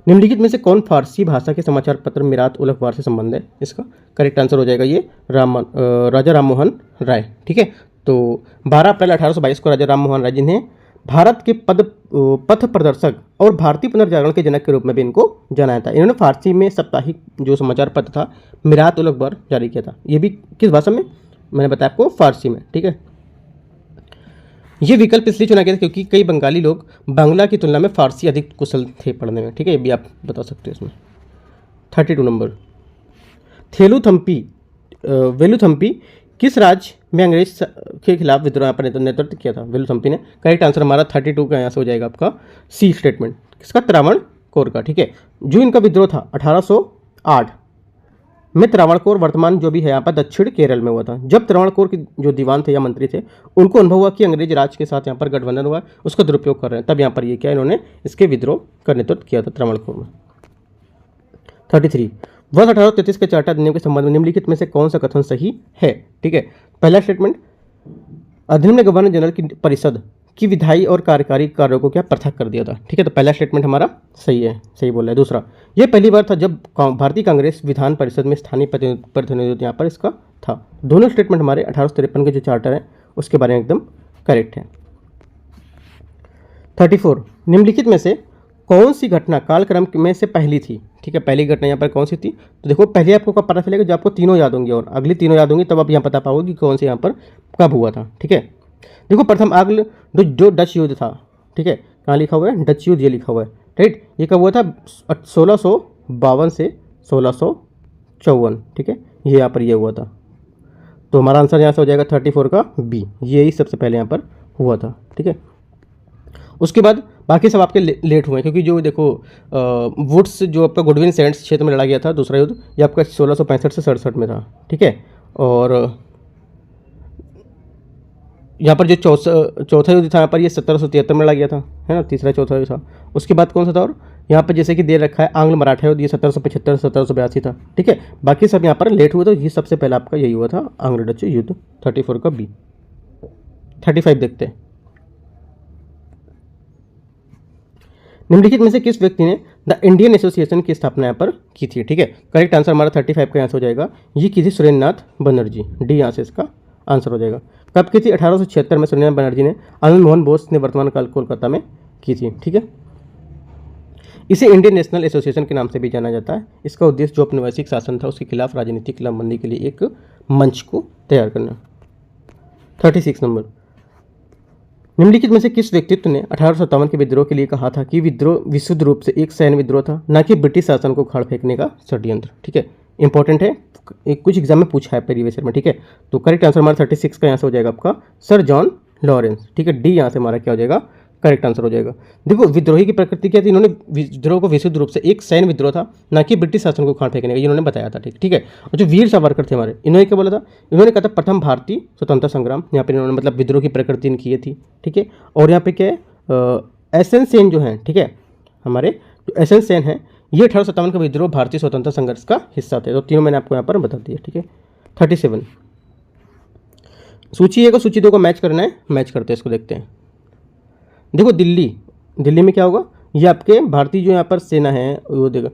निम्नलिखित में से कौन फारसी भाषा के समाचार पत्र मिरात उल अखबार से संबंध है। इसका करेक्ट आंसर हो जाएगा ये राजा राम मोहन राय। ठीक है, तो 12 अप्रैल 1822 को राजा राम मोहन राय जिन्हें भारत के पथ प्रदर्शक और भारतीय पुनर्जागरण के जनक के रूप में भी इनको जाना था, इन्होंने फारसी में साप्ताहिक जो समाचार पत्र था मिरात उल अखबार जारी किया था। ये भी किस भाषा में, मैंने बताया आपको, फारसी में। ठीक है, ये विकल्प इसलिए चुना गया था क्योंकि कई बंगाली लोग बांग्ला की तुलना में फारसी अधिक कुशल थे पढ़ने में। ठीक है, ये भी आप बता सकते हो इसमें। 32 नंबर, थेलुथम्पी वेलुथम्पी किस राज्य में अंग्रेज के खिलाफ विद्रोह यहाँ पर नेतृत्व किया था? वेलुथम्पी ने। करेक्ट आंसर हमारा 32 का यहाँ से हो जाएगा आपका सी स्टेटमेंट। किसका? त्रावणकोर का। ठीक है, जो इनका विद्रोह था 1808 में, त्रावणकोर वर्तमान जो भी है यहाँ पर दक्षिण केरल में हुआ था। जब त्रावणकोर के जो दीवान थे या मंत्री थे, उनको अनुभव हुआ कि अंग्रेज राज के साथ यहाँ पर गठबंधन हुआ, उसका दुरुपयोग कर रहे हैं, तब यहाँ पर ये क्या इन्होंने इसके विद्रोह का नेतृत्व किया था त्रावणकोर में। 33 वर्ष 1833 के चार्टर अधिनियम के संबंध में निम्नलिखित में से कौन सा कथन सही है? ठीक है, पहला स्टेटमेंट, अधिनियम ने गवर्नर जनरल की परिषद की विधायी और कार्यकारी कार्यों को क्या पृथक कर दिया था? ठीक है, तो पहला स्टेटमेंट हमारा सही है, सही बोल रहा है। दूसरा, यह पहली बार था जब भारतीय कांग्रेस विधान परिषद में स्थानीय प्रतिनिधित्व यहाँ पर इसका था। दोनों स्टेटमेंट हमारे 1853 के जो चार्टर है उसके बारे में एकदम करेक्ट है। 34 निम्नलिखित में से कौन सी घटना कालक्रम में से पहली थी? ठीक है, पहली घटना यहाँ पर कौन सी थी? तो देखो, पहले आपको कब पता चलेगा? जब आपको तीनों याद होंगी और अगली तीनों याद होंगी, तब आप यहाँ पता पाओगे कि कौन से यहाँ पर कब हुआ था। ठीक है, देखो, प्रथम आंग्ल जो डच युद्ध था, ठीक है, कहाँ लिखा हुआ है? डच युद्ध, ये लिखा हुआ है, राइट। ये कब हुआ था? 1652 से 1654। ठीक है, ये यहाँ पर ये हुआ था। तो हमारा आंसर यहाँ से हो जाएगा 34 का बी, यही सबसे पहले यहाँ पर हुआ था। ठीक है, उसके बाद बाकी सब आपके लेट हुए, क्योंकि जो देखो वुड्स जो आपका गुडविन सैंड्स क्षेत्र में लड़ा गया था दूसरा युद्ध, ये आपका 1665 से 67 में था। ठीक है, और यहाँ पर जो चौथा युद्ध था यहाँ पर ये 1773 में लड़ा गया था, है ना, तीसरा चौथा युद्ध था। उसके बाद कौन सा था? और यहाँ पर जैसे कि दे रखा है आंग्ल मराठा युद्ध, ये 1775 1782 था। ठीक है, बाकी सब यहाँ पर लेट हुए, तो ये सबसे पहले आपका यही हुआ था, आंग्ल डच युद्ध। 34 का बी। 35 देखते हैं, निम्नलिखित में से किस व्यक्ति ने द इंडियन एसोसिएशन की स्थापना यहाँ पर की थी? ठीक है, करेक्ट आंसर हमारा 35 का यहाँ से हो जाएगा, ये की थी सुरेंद्रनाथ बनर्जी, डी यहाँ से इसका आंसर हो जाएगा। कब की थी? 1876 में सुरेंद्रनाथ बनर्जी ने, आनंद मोहन बोस ने वर्तमान काल कोलकाता में की थी। ठीक है, इसे इंडियन नेशनल एसोसिएशन के नाम से भी जाना जाता है। इसका उद्देश्य जो औपनिवेशिक शासन था उसके खिलाफ राजनीतिक लामबंदी के लिए एक मंच को तैयार करना। 36 नंबर, निम्नलिखित में से किस व्यक्तित्व ने 1857 के विद्रोह के लिए कहा था कि विद्रोह विशुद्ध रूप से एक सैन्य विद्रोह था, न कि ब्रिटिश शासन को उखाड़ फेंकने का षड्यंत्र? ठीक है, इंपॉर्टेंट है, कुछ एग्जाम में पूछा है प्रीवियस ईयर में। ठीक है, तो करेक्ट आंसर हमारा 36 का यहाँ से हो जाएगा आपका सर जॉन लॉरेंस। ठीक है, डी यहाँ से हमारा क्या हो जाएगा? करेक्ट आंसर हो जाएगा। देखो, विद्रोही की प्रकृति क्या थी? इन्होंने विद्रोह को विशुद्ध रूप से एक सैन्य विद्रोह था, ना कि ब्रिटिश शासन को उखाड़ फेंकने का, इन्होंने बताया था। ठीक है, और जो वीर सावरकर थे हमारे, इन्होंने क्या बोला था? इन्होंने कहा था प्रथम भारतीय स्वतंत्रता संग्राम, यहाँ पर इन्होंने मतलब विद्रोह की प्रकृति इनकी ये थी। ठीक है, और यहाँ पे क्या है, एसएन सेन जो है, ठीक है, हमारे जो एसएन सेन है, ये 1857 का विद्रोह भारतीय स्वतंत्रता संघर्ष का हिस्सा थे। तो तीनों मैंने आपको यहाँ पर बता दिया। ठीक है, 37 सूची 1 और सूची 2 को मैच करना है, मैच करते हैं, इसको देखते हैं। देखो, दिल्ली में क्या होगा? ये आपके भारतीय जो यहाँ पर सेना है वो देखो,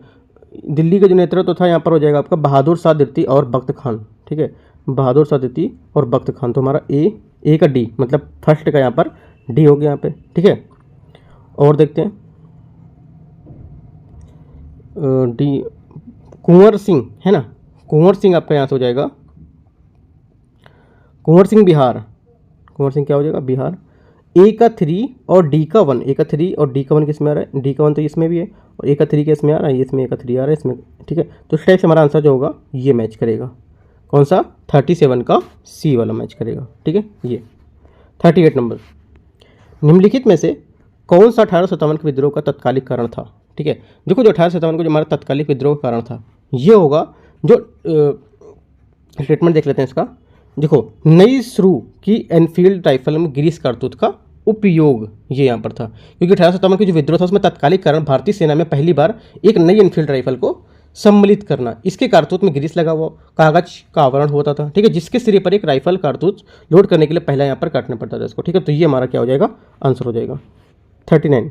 दिल्ली का जो नेतृत्व था यहाँ पर हो जाएगा आपका बहादुर शाह द्वितीय और बख्त खान। ठीक है, बहादुर शाह द्वितीय और बख्त खान, तो हमारा ए का डी, मतलब फर्स्ट का यहाँ पर डी हो गया यहाँ पे। ठीक है, और देखते हैं डी, कुंवर सिंह है ना, कुंवर सिंह आपका यहाँ से हो जाएगा कुंवर सिंह बिहार, कुंवर सिंह क्या हो जाएगा? बिहार। ए का 3 और डी का 1, ए का 3 और डी का 1 किस में आ रहा है? डी का 1 तो इसमें भी है, और ए का 3 किस में आ रहा है? इसमें ए का 3 आ रहा है इसमें। ठीक है, तो इस टाइप से हमारा आंसर जो होगा ये मैच करेगा। कौन सा? 37 का सी वाला मैच करेगा। ठीक है, ये 38 नंबर, निम्नलिखित में से कौन सा 1857 के विद्रोह का तत्कालिक कारण था? ठीक है, देखो, जो 1857 को जो हमारा तत्कालिक विद्रोह का कारण था, ये होगा जो स्टेटमेंट देख लेते हैं इसका। देखो, नई शुरू की एनफील्ड राइफल में गिरीश कारतूस का उपयोग, ये यहाँ पर था, क्योंकि 1857 की जो विद्रोह था उसमें तत्कालिक कारण भारतीय सेना में पहली बार एक नई एनफील्ड राइफल को सम्मिलित करना। इसके कारतूस में गिरीश लगा हुआ कागज का आवरण होता था। ठीक है, जिसके सिरे पर एक राइफल कारतूस लोड करने के लिए पहला यहाँ पर काटना पड़ता था इसको। ठीक है, तो ये हमारा क्या हो जाएगा? आंसर हो जाएगा 39।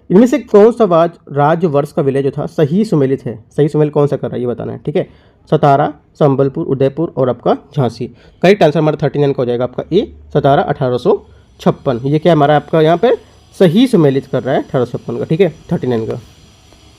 इनमें से कौन सा राज्य वर्ष का विलय जो था सही सुमेलित है? सही सुमेल कौन सा कर रहा है ये बताना है। ठीक है, सतारा, संबलपुर, उदयपुर और आपका झांसी। करेक्ट आंसर हमारा 39 का हो जाएगा आपका ए, सतारा 1856। ये क्या हमारा आपका यहाँ पे सही सुमेलित कर रहा है 1856 का। ठीक है, 39 का।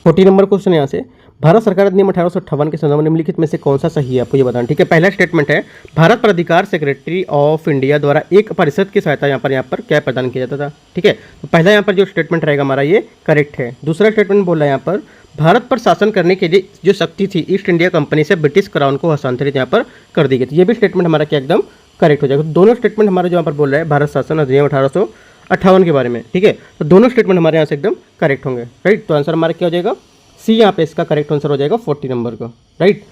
40 नंबर क्वेश्चन यहाँ से, भारत सरकार अधिनियम 1858 के संदर्भ में निम्नलिखित में से कौन सा सही है आपको ये बताना। ठीक है, पहला स्टेटमेंट है, भारत पर अधिकार सेक्रेटरी ऑफ इंडिया द्वारा एक परिषद की सहायता यहाँ पर क्या प्रदान किया जाता था। ठीक है, तो पहला यहाँ पर जो स्टेटमेंट रहेगा हमारा ये करेक्ट है। दूसरा स्टेटमेंट बोल रहा है यहाँ पर, भारत पर शासन करने के लिए जो शक्ति थी ईस्ट इंडिया कंपनी से ब्रिटिश क्राउन को हस्तांतरित यहाँ पर कर दी गई थी। ये भी स्टेटमेंट हमारा क्या एकदम करेक्ट हो जाएगा। दोनों स्टेटमेंट हमारे जो यहाँ पर बोल रहे हैं भारत शासन अधिनियम 1858 के बारे में, ठीक है, तो दोनों स्टेटमेंट हमारे यहाँ से एकदम करेक्ट होंगे, राइट। तो आंसर हमारा क्या हो जाएगा, सी यहाँ पे इसका करेक्ट आंसर हो जाएगा 40 नंबर का, राइट।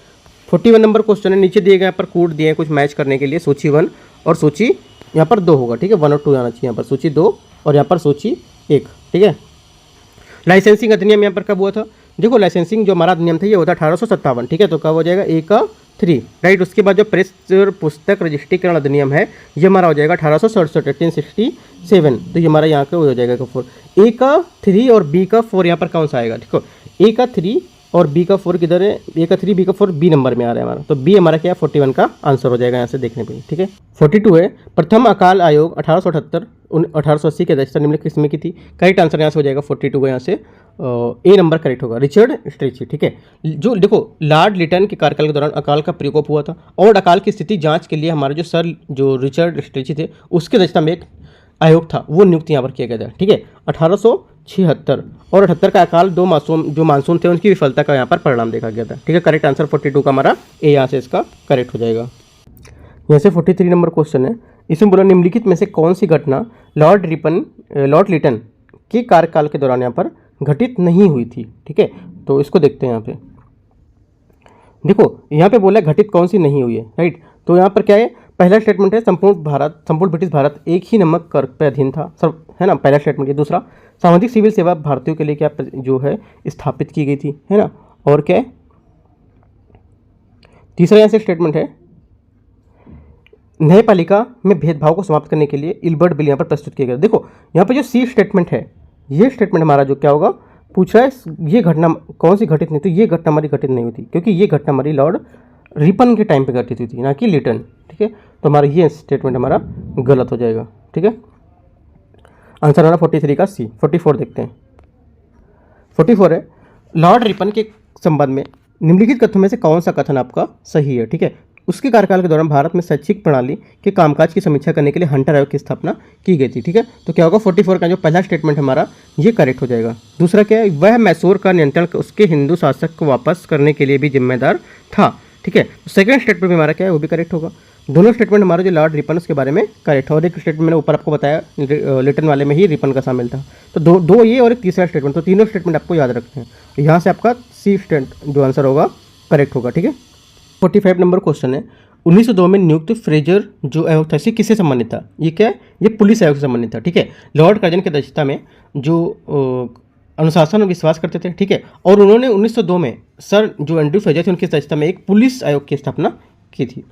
41 नंबर क्वेश्चन है, नीचे दिए गए यहाँ पर कोड दिए हैं कुछ मैच करने के लिए, सूची 1 और सूची यहाँ पर 2 होगा, ठीक है, 1 और 2 आना चाहिए यहाँ पर, सूची 2 और यहाँ पर सूची 1, ठीक है। लाइसेंसिंग अधिनियम यहाँ पर कब हुआ था, देखो लाइसेंसिंग जो हमारा अधिनियम था ये होता 1857, ठीक है, तो कब हो जाएगा ए का 3, राइट। उसके बाद जो प्रेस और पुस्तक रजिस्ट्रीकरण अधिनियम है ये हमारा हो जाएगा 1867 1867, तो ये हमारा यहाँ का हो जाएगा 4। ए का 3 और बी का 4 यहाँ पर कौन सा आएगा, देखो ए का 3 और बी का 4 किधर है, ए का 3 बी का 4 बी नंबर में आ रहा है हमारा, तो बी हमारा क्या है 41 का आंसर हो जाएगा यहाँ से देखने पे, ठीक है। 42 है, प्रथम अकाल आयोग 1878 1880 के अध्यक्षता निम्नलिखित किसमें की थी, करेक्ट आंसर यहाँ से हो जाएगा 42 है, यहाँ से ए नंबर करेक्ट होगा, रिचर्ड स्ट्रेची, ठीक है। जो देखो लॉर्ड लिटन के कार्यकाल के दौरान अकाल का प्रकोप हुआ था और अकाल की स्थिति जांच के लिए हमारे जो सर जो रिचर्ड स्ट्रेची थे उसके अध्यक्षता में एक आयोग था वो नियुक्त यहाँ पर किया गया था, ठीक है। 1876 और 78 का अकाल जो मानसून थे उनकी विफलता का यहाँ पर परिणाम देखा गया था, ठीक है। करेक्ट आंसर 42 का हमारा ए यहाँ से इसका करेक्ट हो जाएगा। यहाँ से 43 नंबर क्वेश्चन है, इसमें बोला निम्नलिखित में से कौन सी घटना लॉर्ड लिटन के कार्यकाल के दौरान यहाँ पर घटित नहीं हुई थी, ठीक है, तो इसको देखते हैं। यहाँ पे देखो यहाँ पे बोला घटित कौन सी नहीं हुई है, राइट। तो यहाँ पर क्या है, पहला स्टेटमेंट है संपूर्ण ब्रिटिश भारत एक ही नमक कर पे अधीन था, सब है ना, पहला स्टेटमेंट। ये दूसरा सामाजिक सिविल सेवा भारतीयों के लिए क्या जो है स्थापित की गई थी, है ना, और क्या है तीसरा यहाँ से स्टेटमेंट है न्यायपालिका में भेदभाव को समाप्त करने के लिए इल्बर्ट बिल यहाँ पर प्रस्तुत किया गया। देखो यहाँ पर जो सी स्टेटमेंट है ये स्टेटमेंट हमारा जो क्या होगा पूछ रहा है ये घटना कौन सी घटित नहीं, तो ये घटना हमारी घटित नहीं हुई थी क्योंकि ये घटना हमारी लॉर्ड रिपन के टाइम पे घटित हुई थी, ना कि लिटन, ठीक है। तो हमारा ये स्टेटमेंट हमारा गलत हो जाएगा, ठीक है। आंसर हमारा 43 का सी। 44 देखते हैं। 44 है, लॉर्ड रिपन के संबंध में निम्नलिखित कथनों में से कौन सा कथन आपका सही है, ठीक है। उसके कार्यकाल के दौरान भारत में शैक्षिक प्रणाली के कामकाज की समीक्षा करने के लिए हंटर आयोग की स्थापना की गई थी, ठीक है। तो क्या होगा 44 का जो पहला स्टेटमेंट हमारा ये करेक्ट हो जाएगा। दूसरा क्या है, वह मैसूर का नियंत्रण उसके हिंदू शासक को वापस करने के लिए भी जिम्मेदार था, ठीक है। तो सेकंड स्टेटमेंट में हमारा क्या है वो भी करेक्ट होगा। दोनों स्टेटमेंट हमारे जो लॉर्ड रिपन उसके बारे में करेक्ट है और एक स्टेटमेंट मैंने ऊपर आपको बताया लिटन वाले में ही रिपन का शामिल था। तो दो ये और एक तीसरा स्टेटमेंट, तो तीनों स्टेटमेंट आपको याद रखते हैं। यहाँ से आपका सी स्टेटमेंट जो आंसर होगा करेक्ट होगा, ठीक है। 45 नंबर क्वेश्चन है, 1902 में नियुक्त फ्रेजर जो आयोग था किससे संबंधित था, ये क्या है, ये पुलिस आयोग से संबंधित था, ठीक है। लॉर्ड कर्जन की अध्यक्षता में जो अनुशासन और विश्वास करते थे, ठीक है, और उन्होंने 1902 में सर जो एंड्रू फ्रेजर थे उनकी अध्यक्षता में एक पुलिस आयोग की स्थापना की थी।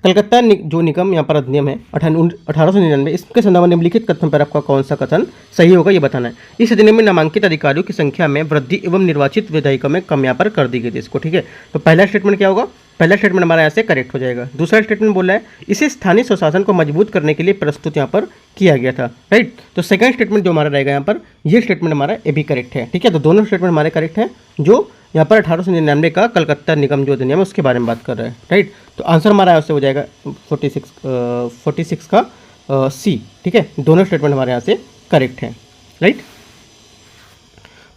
कलकत्ता जो निगम यहाँ पर अधिनियम है 1899, इसके संदर्भ में निम्नलिखित कथन पर आपका कौन सा कथन सही होगा ये बताना है। इस अधिनियम में नामांकित अधिकारियों की संख्या में वृद्धि एवं निर्वाचित विधायिका में कम यहाँ पर कर दी गई थी इसको, ठीक है। तो पहला स्टेटमेंट क्या होगा, पहला स्टेटमेंट हमारा यहाँ से करेक्ट हो जाएगा। दूसरा स्टेटमेंट बोल रहा है इसे स्थानीय स्वशासन को मजबूत करने के लिए प्रस्तुत यहाँ पर किया गया था, राइट। तो सेकंड स्टेटमेंट जो हमारा रहेगा यहाँ पर ये स्टेटमेंट हमारा ये भी करेक्ट है, ठीक है। तो दोनों स्टेटमेंट हमारे करेक्ट हैं जो यहाँ पर 1899 का कलकत्ता निगम जो अधिनियम है उसके बारे में बात कर रहा है, राइट। तो आंसर हमारा उससे हो जाएगा 46 का सी, ठीक है। दोनों स्टेटमेंट हमारे यहाँ से करेक्ट हैं, राइट।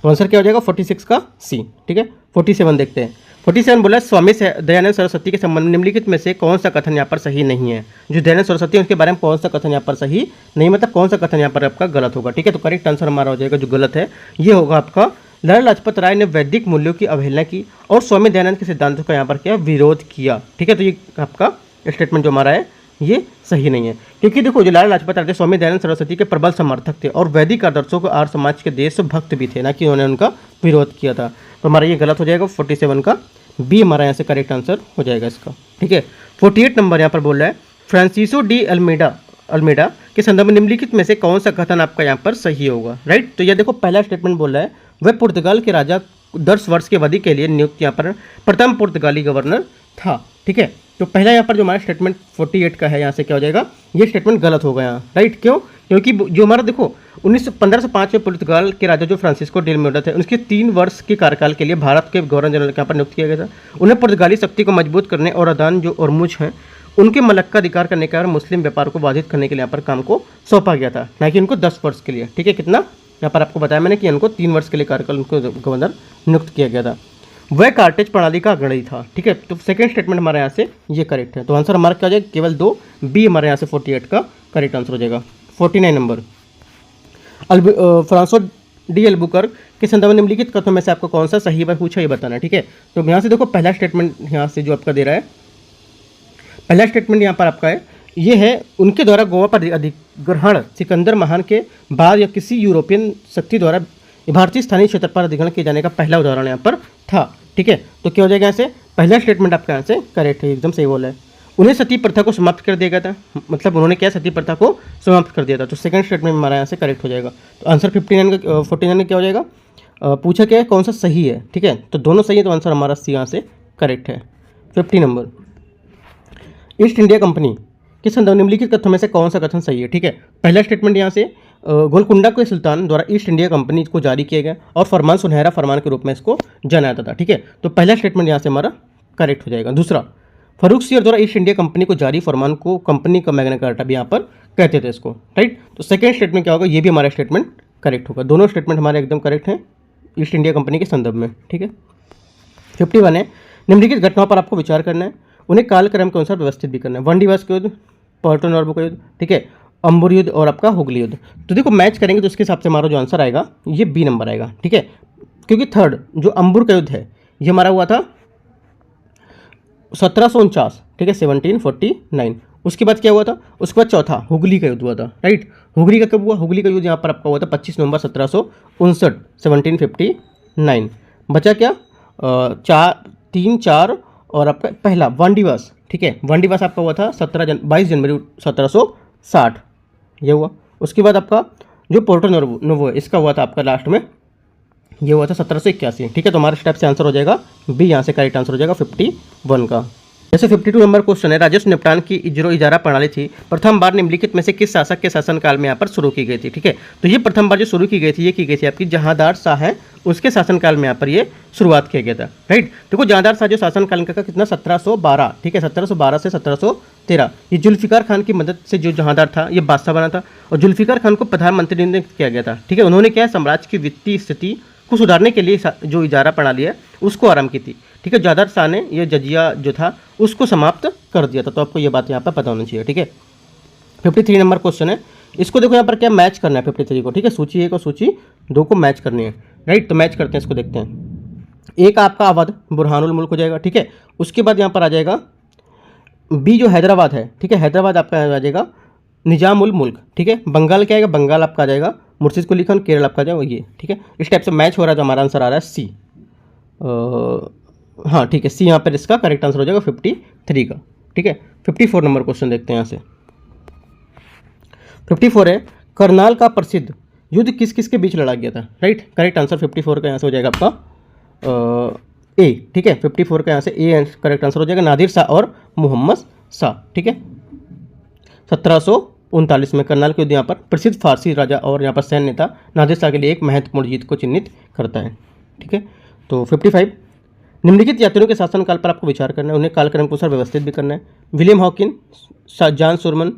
तो आंसर क्या हो जाएगा 46 का सी, ठीक है। 47 देखते हैं। 47 बोला स्वामी दयानंद सरस्वती के संबंध में निम्नलिखित में से कौन सा कथन यहाँ पर सही नहीं है। जो दयानंद सरस्वती है उसके बारे में कौन सा कथन यहाँ पर सही नहीं, मतलब कौन सा कथन यहाँ पर आपका गलत होगा, ठीक है। तो करेक्ट आंसर हमारा हो जाएगा जो गलत है ये होगा आपका लाला लाजपत राय ने वैदिक मूल्यों की अवहेलना की और स्वामी दयानंद के सिद्धांतों का यहाँ पर क्या विरोध किया, ठीक है। तो ये आपका स्टेटमेंट जो हमारा है ये सही नहीं है क्योंकि देखो जो लाला लाजपत राय थे स्वामी दयानंद सरस्वती के प्रबल समर्थक थे और वैदिक आदर्शों को आर्य समाज के देशभक्त भी थे, ना कि उन्होंने उनका विरोध किया था। तो हमारा ये गलत हो जाएगा 47 का बी हमारा यहाँ से करेक्ट आंसर हो जाएगा इसका, ठीक है। 48 नंबर यहाँ पर बोल रहा है फ्रांसिसो डी अल्मेडा के संदर्भ में निम्नलिखित में से कौन सा कथन आपका यहाँ पर सही होगा, राइट। तो ये देखो पहला स्टेटमेंट बोल रहा है वह पुर्तगाल के राजा 10 वर्ष की अवधि के लिए नियुक्त यहाँ पर प्रथम पुर्तगाली गवर्नर था, ठीक है। तो पहला यहाँ पर जो हमारा स्टेटमेंट 48 का है यहाँ से क्या हो जाएगा ये स्टेटमेंट गलत होगा यहाँ, राइट। क्यों, क्योंकि जो हमारा देखो 1505 में पुर्तगाल के राजा जो फ्रांसिस्को डी अल्मेडा थे उनके 3 वर्ष के कार्यकाल के लिए भारत के गवर्नर जनरल के यहाँ पर नियुक्त किया गया था। उन्हें पुर्तगाली शक्ति को मजबूत करने और अदान जो औरमुज हैं उनके मलक्का अधिकार करने का और मुस्लिम व्यापार को बाधित करने के लिए यहाँ पर काम को सौंपा गया था, ना कि उनको 10 वर्ष के लिए, ठीक है। कितना यहाँ पर आपको बताया मैंने कि इनको 3 वर्ष के लिए कार्यकाल उनको गवर्नर नियुक्त किया गया था। वह कार्टेज प्रणाली का अग्रणी था, ठीक है। तो सेकंड स्टेटमेंट हमारे यहाँ से ये करेक्ट है। तो आंसर हमारा क्या हो जाएगा, केवल 2 बी हमारे यहाँ से 48 का करेक्ट आंसर हो जाएगा। 49 नंबर, फ्रांसो डी एल्बुकर्क के संदर्भ में निम्नलिखित कथनों में से आपको कौन सा सही पूछा, ये बताना है, ठीक है। तो यहाँ से देखो पहला स्टेटमेंट यहाँ से जो आपका दे रहा है, पहला स्टेटमेंट यहाँ पर आपका है, ये है उनके द्वारा गोवा पर अधिग्रहण सिकंदर महान के बाद या किसी यूरोपियन शक्ति द्वारा भारतीय स्थानीय क्षेत्र पर अधिग्रहण किए जाने का पहला उदाहरण यहाँ पर था, ठीक है। तो क्या हो जाएगा यहाँ से, पहला स्टेटमेंट आपका यहाँ से करेक्ट है, एकदम सही बोला है। उन्हें सती प्रथा को समाप्त कर दिया गया था, मतलब उन्होंने क्या सती प्रथा को समाप्त कर दिया था। तो सेकंड स्टेटमेंट हमारा यहाँ से करेक्ट हो जाएगा। तो आंसर 49 का क्या हो जाएगा, पूछा क्या है कौन सा सही है, ठीक है। तो दोनों सही है, तो आंसर हमारा सी यहाँ से करेक्ट है। 50 नंबर, ईस्ट इंडिया कंपनी के संदर्भ निम्नलिखित कथनों में से कौन सा कथन सही है, ठीक है। पहला स्टेटमेंट यहाँ से गोलकुंडा के सुल्तान द्वारा ईस्ट इंडिया कंपनी को जारी किया गया और फरमान सुनहरा फरमान के रूप में इसको जाना जाता था, ठीक है। तो पहला स्टेटमेंट यहाँ से हमारा करेक्ट हो जाएगा। दूसरा, फरूख सियर द्वारा ईस्ट इंडिया कंपनी को जारी फरमान को कंपनी का मैग्ना कार्टा भी यहाँ पर कहते थे इसको, राइट। तो सेकंड स्टेटमेंट क्या होगा, ये भी हमारा स्टेटमेंट करेक्ट होगा। दोनों स्टेटमेंट हमारे एकदम करेक्ट हैं ईस्ट इंडिया कंपनी के संदर्भ में, ठीक है। 51 है, निम्नलिखित घटनाओं पर आपको विचार करना है, उन्हें कालक्रम के अनुसार व्यवस्थित भी करना है। वन दिवस का युद्ध, पोर्टो नॉर्बो का युद्ध, ठीक है, अंबुर युद्ध और आपका हुगली युद्ध। तो देखो मैच करेंगे तो उसके हिसाब से हमारा जो आंसर आएगा ये बी नंबर आएगा, ठीक है। क्योंकि थर्ड जो अंबुर का युद्ध है ये हमारा हुआ था 1749, ठीक है, 1749। उसके बाद क्या हुआ था, उसके बाद चौथा हुगली का युद्ध हुआ था, राइट। हुगली का कब हुआ, हुगली का युद्ध यहाँ पर आपका हुआ था 25 नवंबर 1759, 1759। बचा क्या, 3, 4 और आपका पहला वन दिवस, ठीक है। वन दिवस आपका हुआ था 22 जनवरी 1760, ये हुआ। उसके बाद आपका जो पोर्टो नोवो है इसका हुआ था आपका लास्ट में, ये हुआ था 1781, ठीक है। तो हमारे स्टेप से आंसर हो जाएगा बी, यहाँ से करेक्ट आंसर हो जाएगा 51 का। जैसे 52 नंबर क्वेश्चन है, राजस्व निपटान की जो इजारा प्रणाली थी प्रथम बार निम्नलिखित में से किस शासक के शासनकाल में यहाँ पर शुरू की गई थी, ठीक है। तो ये प्रथम बार जो शुरू की गई थी ये की गई थी आपकी जहांदार शाह है उसके शासनकाल में यहाँ पर ये शुरुआत किया गया था, राइट। देखो जहांदार शाह जो शासनकाल का कितना 1712, ठीक है, 1712 से 1713। ये जुल्फिकार खान की मदद से जो जहांदार था ये बादशाह बना था और जुल्फिकार खान को प्रधानमंत्री नियुक्त किया गया था, ठीक है। उन्होंने क्या साम्राज्य की वित्तीय स्थिति को सुधारने के लिए जो इजारा प्रणाली है उसको आरंभ की थी, ठीक है। जहांदार शाह ने ये जजिया जो था उसको समाप्त कर दिया था। तो आपको ये बात यहाँ पर पता होनी चाहिए, ठीक है। 53 नंबर क्वेश्चन है, इसको देखो यहाँ पर क्या मैच करना है 53 को, ठीक है। सूची 1 और सूची 2 को मैच करनी है, राइट। तो मैच करते हैं, इसको देखते हैं। एक आपका अवध बुरहानुल मुल्क हो जाएगा, ठीक है। उसके बाद यहाँ पर आ जाएगा बी जो हैदराबाद है, ठीक है, हैदराबाद आपका आ जाएगा निजामुल मुल्क, ठीक है। बंगाल क्या आएगा, बंगाल आपका आ जाएगा मुर्शिद कुली खान, केरल आपका आ जाएगा ये, ठीक है। इस टाइप से मैच हो रहा है तो हमारा आंसर आ रहा है सी, हाँ ठीक है, सी यहाँ पर इसका करेक्ट आंसर हो जाएगा 53 का, ठीक है। 54 नंबर क्वेश्चन देखते हैं यहाँ से। 54 है, करनाल का प्रसिद्ध युद्ध किस किस के बीच लड़ा गया था, राइट। करेक्ट आंसर 54 का यहाँ से हो जाएगा आपका ए, ठीक है। 54 का यहाँ से ए करेक्ट आंसर हो जाएगा, नादिर शाह और मोहम्मद शाह, ठीक है। 1739 में करनाल के युद्ध यहाँ पर प्रसिद्ध फारसी राजा और यहाँ पर सैन्य नेता नादिर शाह के लिए एक महत्वपूर्ण जीत को चिन्हित करता है, ठीक है। तो 55, निम्नलिखित यात्रियों के शासनकाल पर आपको विचार करना है, उन्हें कालक्रम के अनुसार व्यवस्थित भी करना है। William Hawkin, John Surman,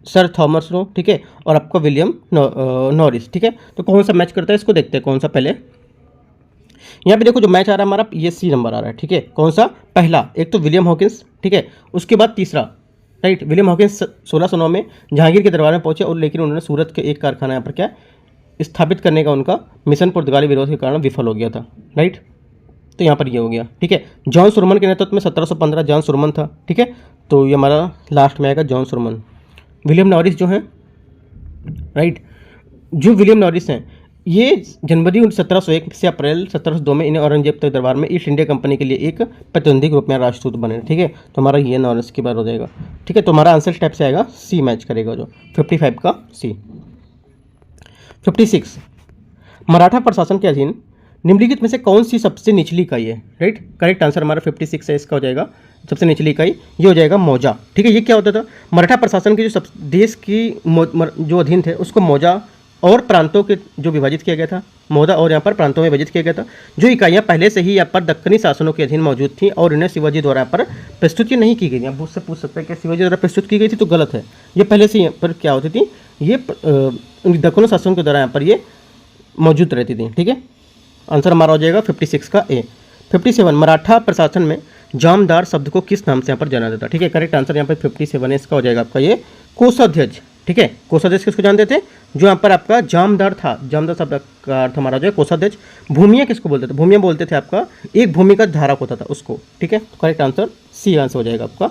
sir Thomas Roe, ठीक है, और आपका विलियम नॉरिस, ठीक है। तो कौन सा मैच करता है इसको देखते हैं, कौन सा पहले। यहाँ पे देखो जो मैच आ रहा है हमारा ये सी नंबर आ रहा है, ठीक है। कौन सा पहला, एक तो विलियम हॉकिंस, ठीक है। उसके बाद तीसरा, राइट, विलियम हॉकिंस 1609 में जहांगीर के दरबार में पहुंचे और लेकिन उन्होंने सूरत के एक कारखाना यहाँ पर क्या स्थापित करने का उनका मिशन पुर्तगाली विरोध के कारण विफल हो गया था, राइट। तो यहाँ पर ये हो गया, ठीक है। जॉन सुरमन के नेतृत्व में 1715 जॉन सुरमन था, ठीक है। तो ये हमारा लास्ट में आएगा जॉन सुरमन। विलियम नॉरिस जो हैं, राइट, जो विलियम नॉरिस हैं ये जनवरी 1701 से अप्रैल 1702 में इन्हें औरंगजेब के दरबार में ईस्ट इंडिया कंपनी के लिए एक प्रतिनिधि के रूप में राजदूत बने, ठीक है। तो हमारा ये नॉरिस की बात हो जाएगा, ठीक है। तो हमारा आंसर स्टेप से आएगा सी मैच करेगा जो 55 का सी। 56, मराठा प्रशासन के अधीन निम्नलिखित में से कौन सी सबसे निचली इकाई है, राइट। करेक्ट आंसर हमारा 56 है, इसका हो जाएगा सबसे निचली इकाई ये हो जाएगा मौजा, ठीक है। ये क्या होता था, मराठा प्रशासन के जो देश की जो अधीन थे उसको मौजा और प्रांतों के जो विभाजित किया गया था, मौजा और यहाँ पर प्रांतों में विभाजित किया गया था। जो इकाइयाँ पहले से ही यहाँ पर दक्कनी शासनों के अधीन मौजूद थी और इन्हें शिवाजी द्वारा यहाँ पर प्रस्तुति नहीं की गई। आप उससे पूछ सकते हैं कि शिवाजी द्वारा प्रस्तुत की गई थी, तो गलत है। ये पहले से यहाँ पर क्या होती थी, ये दक्कनी शासनों के द्वारा यहाँ पर ये मौजूद रहती थी, ठीक है। आंसर हमारा हो जाएगा 56 का ए। 57 मराठा प्रशासन में जामदार शब्द को किस नाम से यहाँ पर जाना जाता है, ठीक है। करेक्ट आंसर यहाँ पर 57 है, इसका हो जाएगा आपका ये कोषाध्यक्ष, ठीक है। कोषाध्यक्ष किसको जानते थे, जो यहाँ पर आपका जामदार था, जामदार शब्द का अर्थ हमारा जो है कोषाध्यक्ष। भूमिया किसको बोलते थे, भूमिया बोलते थे आपका एक भूमिगत धारक होता था उसको, ठीक है। तो करेक्ट आंसर सी आंसर हो जाएगा आपका।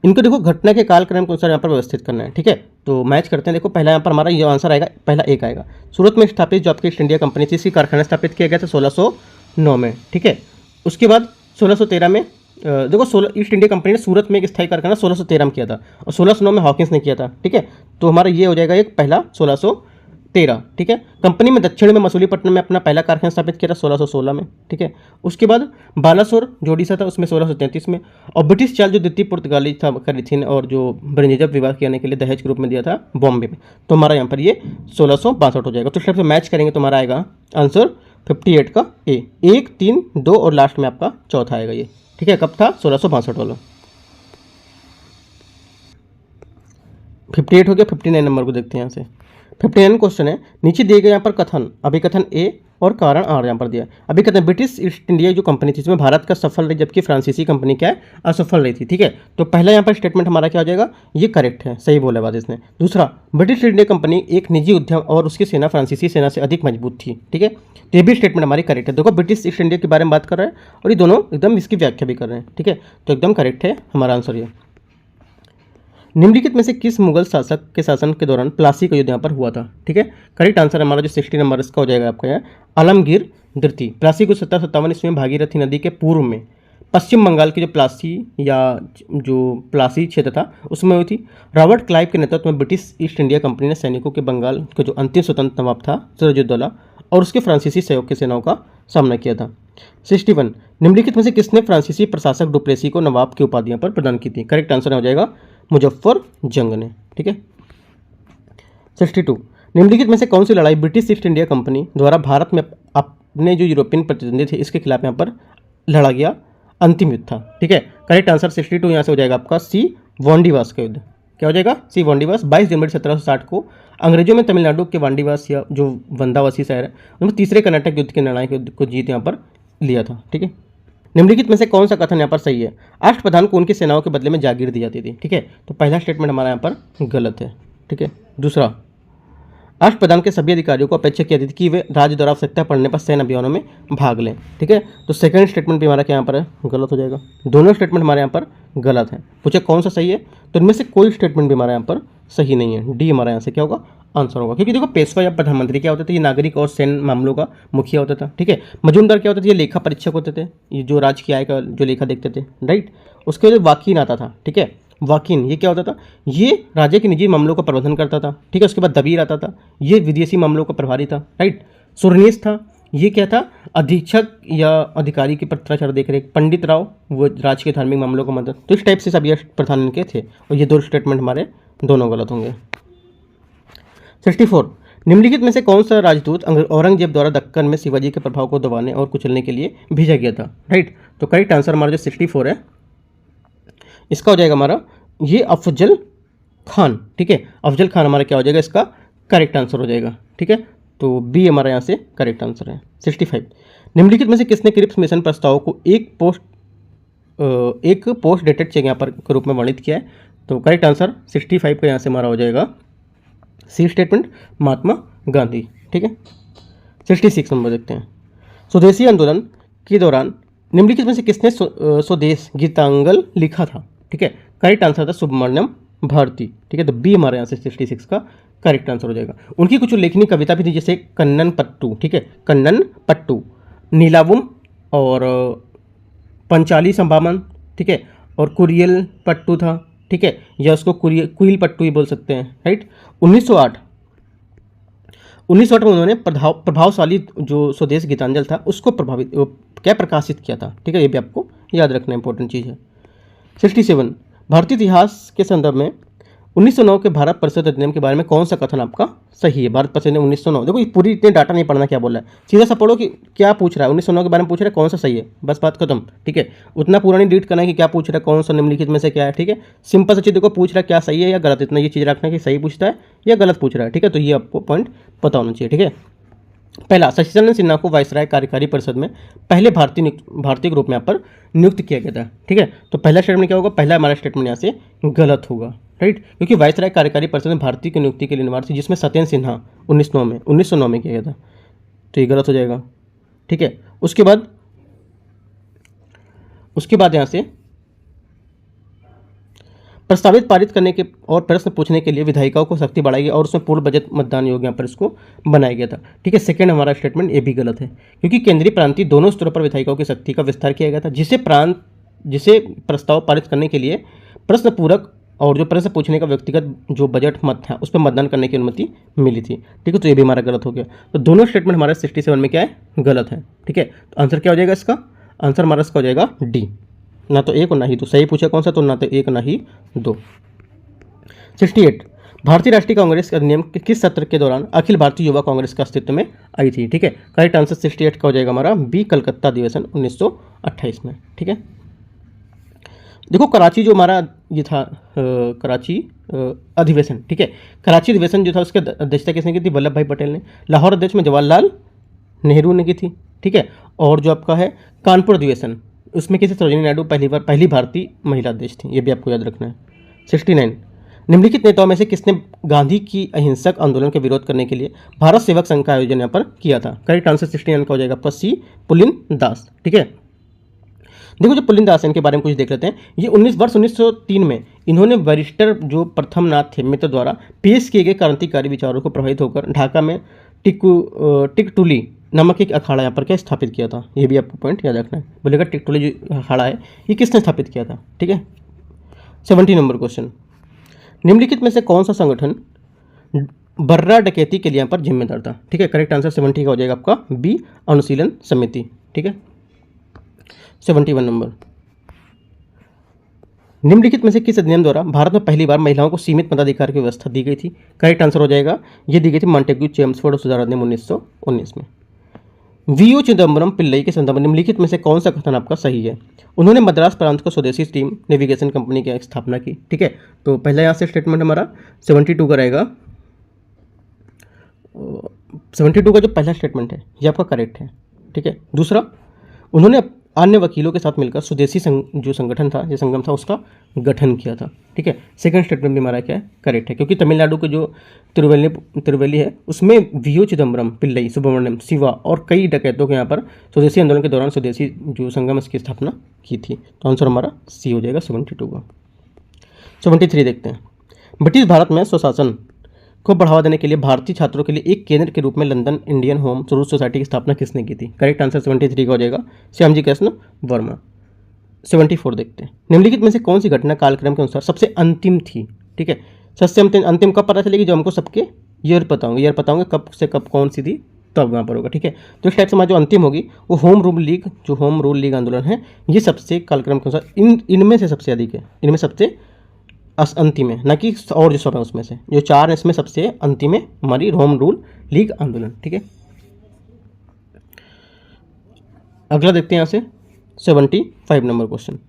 इनको देखो घटना के कालक्रम के अनुसार यहाँ पर व्यवस्थित करना है, ठीक है। तो मैच करते हैं, देखो पहला यहाँ पर हमारा ये आंसर आएगा, पहला एक आएगा। सूरत में स्थापित जो आपकी ईस्ट इंडिया कंपनी थी, इसकी कारखाना स्थापित किया गया था 1609 में, ठीक है। उसके बाद 1613 में देखो ईस्ट इंडिया कंपनी ने सूरत में एक स्थायी कारखाना 1613 में किया था और 1609 में हॉकिंस ने किया था, ठीक है। तो हमारा ये हो जाएगा एक पहला 1613, ठीक है। कंपनी में दक्षिण में मसूलीपट्टनम में अपना पहला कारखाना स्थापित किया था 1616 में, ठीक है। उसके बाद बालासोर जो ओडिशा था उसमें 1633 में, और ब्रिटिश चाल जो द्वितीय पुर्तगाली था करी थी और जो ब्रिंजेजब विवाह करने के लिए दहेज के रूप में दिया था बॉम्बे में, तो हमारा यहाँ पर ये 1662 हो जाएगा। तो इस टाइप से मैच करेंगे तो हमारा आएगा आंसर 58 का ए। 1, 3, 2 और लास्ट में आपका चौथा आएगा ये, ठीक है। कब था, 1662 वाला। 58 हो गया। 59 नंबर को देखते हैं यहाँ से। 59 क्वेश्चन है, नीचे दिए गए यहाँ पर कथन, अभिकथन ए और कारण आर यहाँ पर दिया। अभिकथन, ब्रिटिश ईस्ट इंडिया जो कंपनी थी इसमें भारत का सफल रही जबकि फ्रांसीसी कंपनी क्या है, असफल रही थी, ठीक है। तो पहला यहाँ पर स्टेटमेंट हमारा क्या हो जाएगा, ये करेक्ट है, सही बोला बात इसने। दूसरा, ब्रिटिश ईस्ट इंडिया कंपनी एक निजी उद्यम और उसकी सेना फ्रांसीसी सेना से अधिक मजबूत थी, ठीक है। तो ये भी स्टेटमेंट हमारी करेक्ट है। देखो ब्रिटिश ईस्ट इंडिया के बारे में बात कर रहे हैं और ये दोनों एकदम इसकी व्याख्या भी कर रहे हैं, ठीक है। तो एकदम करेक्ट है हमारा आंसर ये। निम्नलिखित में से किस मुगल शासक के शासन के दौरान प्लासी का युद्ध यहाँ पर हुआ था, ठीक है। करेक्ट आंसर हमारा जो 60 नंबर इसका हो जाएगा आपका यहाँ आलमगीर द्वितीय। प्लासी को 1757 ईस्वी में भागीरथी नदी के पूर्व में पश्चिम बंगाल की जो प्लासी या जो प्लासी क्षेत्र था उसमें हुई थी। रॉबर्ट क्लाइव के नेतृत्व में ब्रिटिश ईस्ट इंडिया कंपनी ने सैनिकों के बंगाल के जो अंतिम स्वतंत्र नवाब था सिराजुद्दौला और उसके फ्रांसीसी सहयोग की सेनाओं का सामना किया था। 61 निम्नलिखित में से किसने फ्रांसीसी प्रशासक डुप्लेसी को नवाब की उपाधियां पर प्रदान की थी। करेक्ट आंसर हो जाएगा मुजफ्फर जंग ने, ठीक है। 62 निम्नलिखित में से कौन सी लड़ाई ब्रिटिश ईस्ट इंडिया कंपनी द्वारा भारत में अपने जो यूरोपियन प्रतिद्वंदी थे इसके खिलाफ यहाँ पर लड़ा गया अंतिम युद्ध था, ठीक है। करेक्ट आंसर 62 यहाँ से हो जाएगा आपका सी वांडीवास का युद्ध। क्या हो जाएगा, सी वांडीवास। 22 जनवरी 1760 को अंग्रेजों में तमिलनाडु के वांडीवास या जो वंदावासी शहर है उनमें तीसरे कर्नाटक युद्ध के निर्णायक युद्ध को जीत यहाँ पर लिया था, ठीक है। निम्नलिखित में से कौन सा कथन यहाँ पर सही है, अष्टप्रधान को उनकी सेनाओं के बदले में जागीर दी जाती थी, ठीक है। तो पहला स्टेटमेंट हमारा यहाँ पर गलत है, ठीक है। दूसरा, अष्टप्रधान के सभी अधिकारियों को अपेक्षा की जाती थी कि वे राज्य द्वारा आवश्यकता पड़ने पर सैन्य अभियानों में भाग लें, ठीक है। तो सेकंड स्टेटमेंट भी हमारा क्या यहाँ पर है, गलत हो जाएगा। दोनों स्टेटमेंट हमारे यहाँ पर गलत है। पूछे कौन सा सही है, तो इनमें से कोई स्टेटमेंट भी हमारे यहाँ पर सही नहीं है। डी हमारे यहाँ से क्या होगा, आंसर होगा। क्योंकि देखो पेशवा या प्रधानमंत्री क्या होते थे, ये नागरिक और सैन्य मामलों का मुखिया होता था, ठीक है। मजूमदार क्या होते थे, ये लेखा परीक्षक होते थे, ये जो राज्य की आय का जो लेखा देखते थे, राइट। उसके लिए वाकीन आता था, ठीक है। वाकीन ये क्या होता था, ये राज्य के निजी मामलों का प्रबंधन करता था, ठीक है। उसके बाद दबीर आता था, ये विदेशी मामलों का प्रभारी था, राइट। सुरनीस था, ये क्या था, अधीक्षक या अधिकारी की पत्राचार देख रेख। पंडित राव वो राज्य के धार्मिक मामलों का मदद। तो इस टाइप से सब ये प्रधान इनके थे और ये दो स्टेटमेंट हमारे दोनों गलत होंगे। 64 निम्नलिखित में से कौन सा राजदूत औरंगजेब द्वारा दक्कन में शिवाजी के प्रभाव को दबाने और कुचलने के लिए भेजा गया था, राइट। तो करेक्ट आंसर हमारा जो 64 है इसका हो जाएगा हमारा ये अफजल खान, ठीक है। अफजल खान हमारा क्या हो जाएगा, इसका करेक्ट आंसर हो जाएगा, ठीक है। तो बी हमारा यहाँ से करेक्ट आंसर है। 65 निम्नलिखित में से किसने क्रिप्स मिशन प्रस्ताव को एक पोस्ट डेटेड चेक यहाँ पर के रूप में वर्णित किया है। तो करेक्ट आंसर 65 का यहाँ से हमारा हो जाएगा सी स्टेटमेंट, महात्मा गांधी, ठीक है। 66 नंबर देखते हैं। स्वदेशी आंदोलन के दौरान निम्नलिखित में से किसने स्वदेश गीतांजलि लिखा था, ठीक है। करेक्ट आंसर था सुब्रमण्यम भारती, ठीक है। तो बी हमारे यहाँ से 66 का करेक्ट आंसर हो जाएगा। उनकी कुछ उल्लेखनीय कविता भी थी जैसे कन्नन पट्टू, ठीक है, कन्नन पट्टू, नीलावुम और पंचाली संभामन, ठीक है, और कुरियल पट्टू था, ठीक है, या उसको कुइल पट्टू ही बोल सकते हैं, राइट। 1908 में उन्होंने प्रभावशाली जो स्वदेश गीतांजलि था उसको प्रकाशित किया था, ठीक है। ये भी आपको याद रखना इंपॉर्टेंट चीज़ है। 67 भारतीय इतिहास के संदर्भ में 1909 के भारत परिषद अधिनियम के बारे में कौन सा कथन आपका सही है। भारत परिषद ने 1909, देखो ये पूरी इतने डाटा नहीं पढ़ना क्या बोल रहा है, सीधा सा पढ़ो कि क्या पूछ रहा है। 1909 के बारे में पूछ रहा है, कौन सा सही है, बस बात खत्म, ठीक है। उतना पूरा नहीं रीड करना है कि क्या पूछ रहा है, कौन सा निम्नलिखित में से क्या है, ठीक है। सिंपल सा चीज़ देखो पूछ रहा है क्या सही है या गलत, इतना ये चीज़ रखना है कि सही पूछता है या गलत पूछ रहा है, ठीक है। तो ये आपको पॉइंट पता होना चाहिए, ठीक है। पहला, शशिचंद्र सिन्हा को वायसराय कार्यकारी परिषद में पहले भारतीय के रूप में यहाँ पर नियुक्त किया गया था। ठीक है, तो पहला स्टेटमेंट क्या होगा, पहला हमारा स्टेटमेंट यहाँ से गलत होगा, राइट, क्योंकि वायसराय कार्यकारी परिषद में भारतीय की नियुक्ति के लिए अनिवार्य थी, जिसमें सत्येंद्र सिन्हा 1909 में किया गया था, तो ये गलत हो जाएगा। ठीक है, उसके बाद यहाँ से प्रस्तावित पारित करने के और प्रश्न पूछने के लिए विधायिकाओं को शक्ति बढ़ाई और उसमें पूर्ण बजट मतदान योग्य यहाँ पर इसको बनाया गया था। ठीक है, सेकंड हमारा स्टेटमेंट ये भी गलत है, क्योंकि केंद्रीय प्रांतीय दोनों स्तरों पर विधायिकाओं की शक्ति का विस्तार किया गया था, जिसे प्रस्ताव पारित करने के लिए प्रश्न पूरक और जो प्रश्न पूछने का व्यक्तिगत जो बजट मत था उस पर मतदान करने की अनुमति मिली थी। ठीक है, तो ये भी हमारा गलत हो गया। तो दोनों स्टेटमेंट हमारे 67 में क्या है, गलत है। ठीक है, तो आंसर क्या हो जाएगा इसका, आंसर हमारा इसका हो जाएगा डी, ना तो एक और ना ही दो। सही पूछा कौन सा, तो ना तो एक ना ही दो। 68, भारतीय राष्ट्रीय कांग्रेस का अधिनियम किस सत्र के दौरान अखिल भारतीय युवा कांग्रेस का अस्तित्व में आई थी। ठीक है, करेक्ट आंसर 68 का हो जाएगा हमारा बी, कलकत्ता अधिवेशन 1928 में। ठीक है, देखो कराची जो हमारा ये था कराची अधिवेशन, ठीक है, कराची अधिवेशन जो था उसकी अध्यक्षता किसने की थी, वल्लभ भाई पटेल ने। लाहौर अध्यक्ष में जवाहरलाल नेहरू ने की थी। ठीक है, और जो आपका है कानपुर अधिवेशन उसमें किसी सरोजिनी नायडू पहली भारतीय महिला अध्यक्ष थी, ये भी आपको याद रखना है। 69, निम्नलिखित नेताओं में से किसने गांधी की अहिंसक आंदोलन के विरोध करने के लिए भारत सेवक संघ का आयोजन यहाँ पर किया था। करेक्ट आंसर 69 का हो जाएगा आपका सी, पुलिन दास। ठीक है, देखो जो पुलिन दास है इनके बारे में कुछ देख लेते हैं। ये 1903 में इन्होंने बैरिस्टर जो प्रथमनाथ थे मित्र द्वारा पेश किए गए क्रांतिकारी विचारों को प्रभावित होकर ढाका में टिकटुली नामक एक अखाड़ा यहाँ पर क्या स्थापित किया था, ये भी आपको पॉइंट याद रखना है। बोलेगा टिकटुली जो अखाड़ा है ये किसने स्थापित किया था। ठीक है, 70 नंबर क्वेश्चन, निम्नलिखित में से कौन सा संगठन बर्रा डकैती के लिए यहाँ पर जिम्मेदार था। ठीक है, करेक्ट आंसर 70 का हो जाएगा आपका बी, अनुशीलन समिति। ठीक है, 71 नंबर, निम्नलिखित में से किस अधिनियम द्वारा भारत में पहली बार महिलाओं को सीमित मताधिकार की व्यवस्था दी गई थी। करेक्ट आंसर हो जाएगा ये दी गई थी मॉन्टेग्यू चेम्सफोर्ड सुधार अधिनियम 1919 में। वीओ चिदम्बरम पिल्लई के संदर्भ में निम्नलिखित में से कौन सा कथन आपका सही है। उन्होंने मद्रास प्रांत को स्वदेशी स्टीम नेविगेशन कंपनी की स्थापना की। ठीक है, तो पहला यहाँ से स्टेटमेंट हमारा 72 का रहेगा। 72 का जो पहला स्टेटमेंट है ये आपका करेक्ट है। ठीक है, दूसरा, उन्होंने अन्य वकीलों के साथ मिलकर स्वदेशी जो संगठन था, जो संगम था, उसका गठन किया था। ठीक है, सेकंड स्टेटमेंट भी हमारा क्या है, करेक्ट है, क्योंकि तमिलनाडु के जो तिरुवेली है उसमें वीओ चिदम्बरम पिल्लई सुब्रमण्यम शिवा और कई डकैतों के यहाँ पर स्वदेशी आंदोलन के दौरान स्वदेशी जो संगम इसकी स्थापना की थी। तो आंसर हमारा सी हो जाएगा 72 का। 73 देखते हैं, ब्रिटिश भारत में स्वशासन को बढ़ावा देने के लिए भारतीय छात्रों के लिए एक केंद्र के रूप में London Indian home rule society की स्थापना किसने की थी। करेक्ट आंसर 73 का हो जाएगा श्यामजी कृष्ण वर्मा। 74 देखते हैं, निम्नलिखित में से कौन सी घटना कालक्रम के अनुसार सबसे अंतिम थी। ठीक है, सबसे अंतिम कब पता चलेगी, जो हमको सबके ईयर बताऊंगे कब से कब कौन सी थी तब यहाँ पर होगा। ठीक है, तो इस टाइप से हमारी जो अंतिम होगी वो होम रूल लीग आंदोलन है, ये सबसे कालक्रम के अनुसार इनमें से सबसे अधिक है, इनमें सबसे अंतिम है, ना कि और जो सब है उसमें से जो 4 है इसमें सबसे अंतिम है हमारी होम रूल लीग आंदोलन। ठीक है, अगला देखते हैं यहाँ से 75 नंबर क्वेश्चन,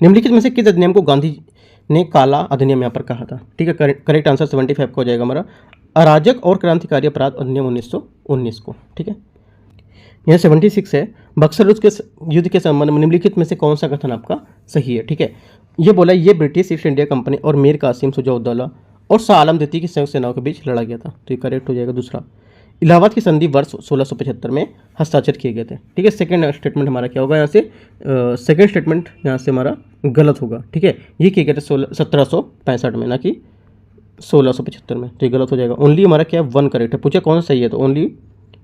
निम्नलिखित में से किस अधिनियम को गांधी ने काला अधिनियम यहाँ पर कहा था। ठीक है, करेक्ट आंसर 75 का हो जाएगा हमारा अराजक और क्रांतिकारी अपराध अधिनियम 1919 को। ठीक है, यह 76 है, बक्सर युद्ध के संबंध में निम्नलिखित में से कौन सा कथन आपका सही है। ठीक है, ये बोला ये ब्रिटिश ईस्ट इंडिया कंपनी और मीर कासिम सुजाउद्दौला और शाह आलम द्वितीय की संयुक्त सेनाओं के बीच लड़ा गया था, तो ये करेक्ट हो जाएगा दूसरा। इलाहाबाद की संधि वर्ष 1675 में हस्ताक्षर किए गए थे। ठीक है, सेकंड स्टेटमेंट हमारा क्या होगा यहाँ से, सेकंड स्टेटमेंट यहाँ से हमारा गलत होगा। ठीक है, ये किए गए थे 1765 में, ना कि 1675 में, तो ये गलत हो जाएगा। ओनली हमारा क्या है 1 करेक्ट है, पूछा कौन सा सही है, तो ओनली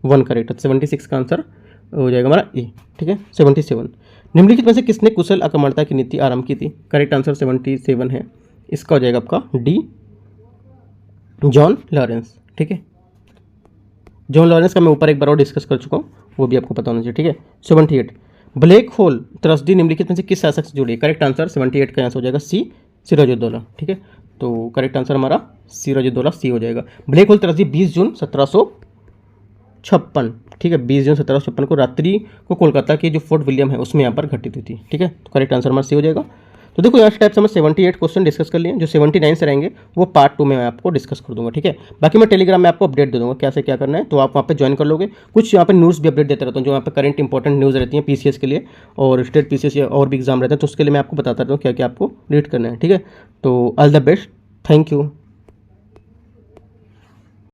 1 करेक्ट है। 76 का आंसर हो जाएगा हमारा ए। ठीक है, 77, निम्नलिखित में से किसने कुशल अकर्मण्यता की नीति आरंभ की थी। करेक्ट आंसर 77 है, इसका हो जाएगा आपका डी, जॉन लॉरेंस। ठीक है, जॉन लॉरेंस का मैं ऊपर एक बार और डिस्कस कर चुका हूँ, वो भी आपको पता होना चाहिए। ठीक है, 78, ब्लैक होल त्रस्ती निम्नलिखित में से किस शासक से जुड़ी है। करेक्ट आंसर 78 का आंसर हो जाएगा सी, सिराजुद्दौला। ठीक है, तो करेक्ट आंसर हमारा सिराजुद्दौला सी हो जाएगा। ब्लैक होल त्रस्ती 20 जून 1756, ठीक है, 20 जून 1756 को रात्रि को कोलकाता के जो फोर्ट विलियम है उसमें यहाँ पर घटित हुई थी। ठीक है, तो करेक्ट आंसर हमारा सी हो जाएगा। तो देखो यहाँ टाइप से मैं 78 क्वेश्चन डिस्कस कर लिए, जो 79 से रहेंगे वो पार्ट 2 में मैं आपको डिस्कस कर दूंगा, ठीक है। बाकी मैं टेलीग्राम में आपको अपडेट दे दूंगा कैसे क्या करना है, तो आप वहाँ पे ज्वाइन कर लोगे। कुछ यहाँ पे न्यूज़ भी अपडेट देते रहता हूँ, जो यहाँ पे करंट इंपॉर्टेंट न्यूज़ रहती है पीसीएस के लिए और स्टेट पीसीएस या और भी एग्जाम रहता है, तो उसके लिए मैं आपको बताता रहता हूँ क्या क्या आपको रीड करना है, ठीक है। तो all the best, thank you.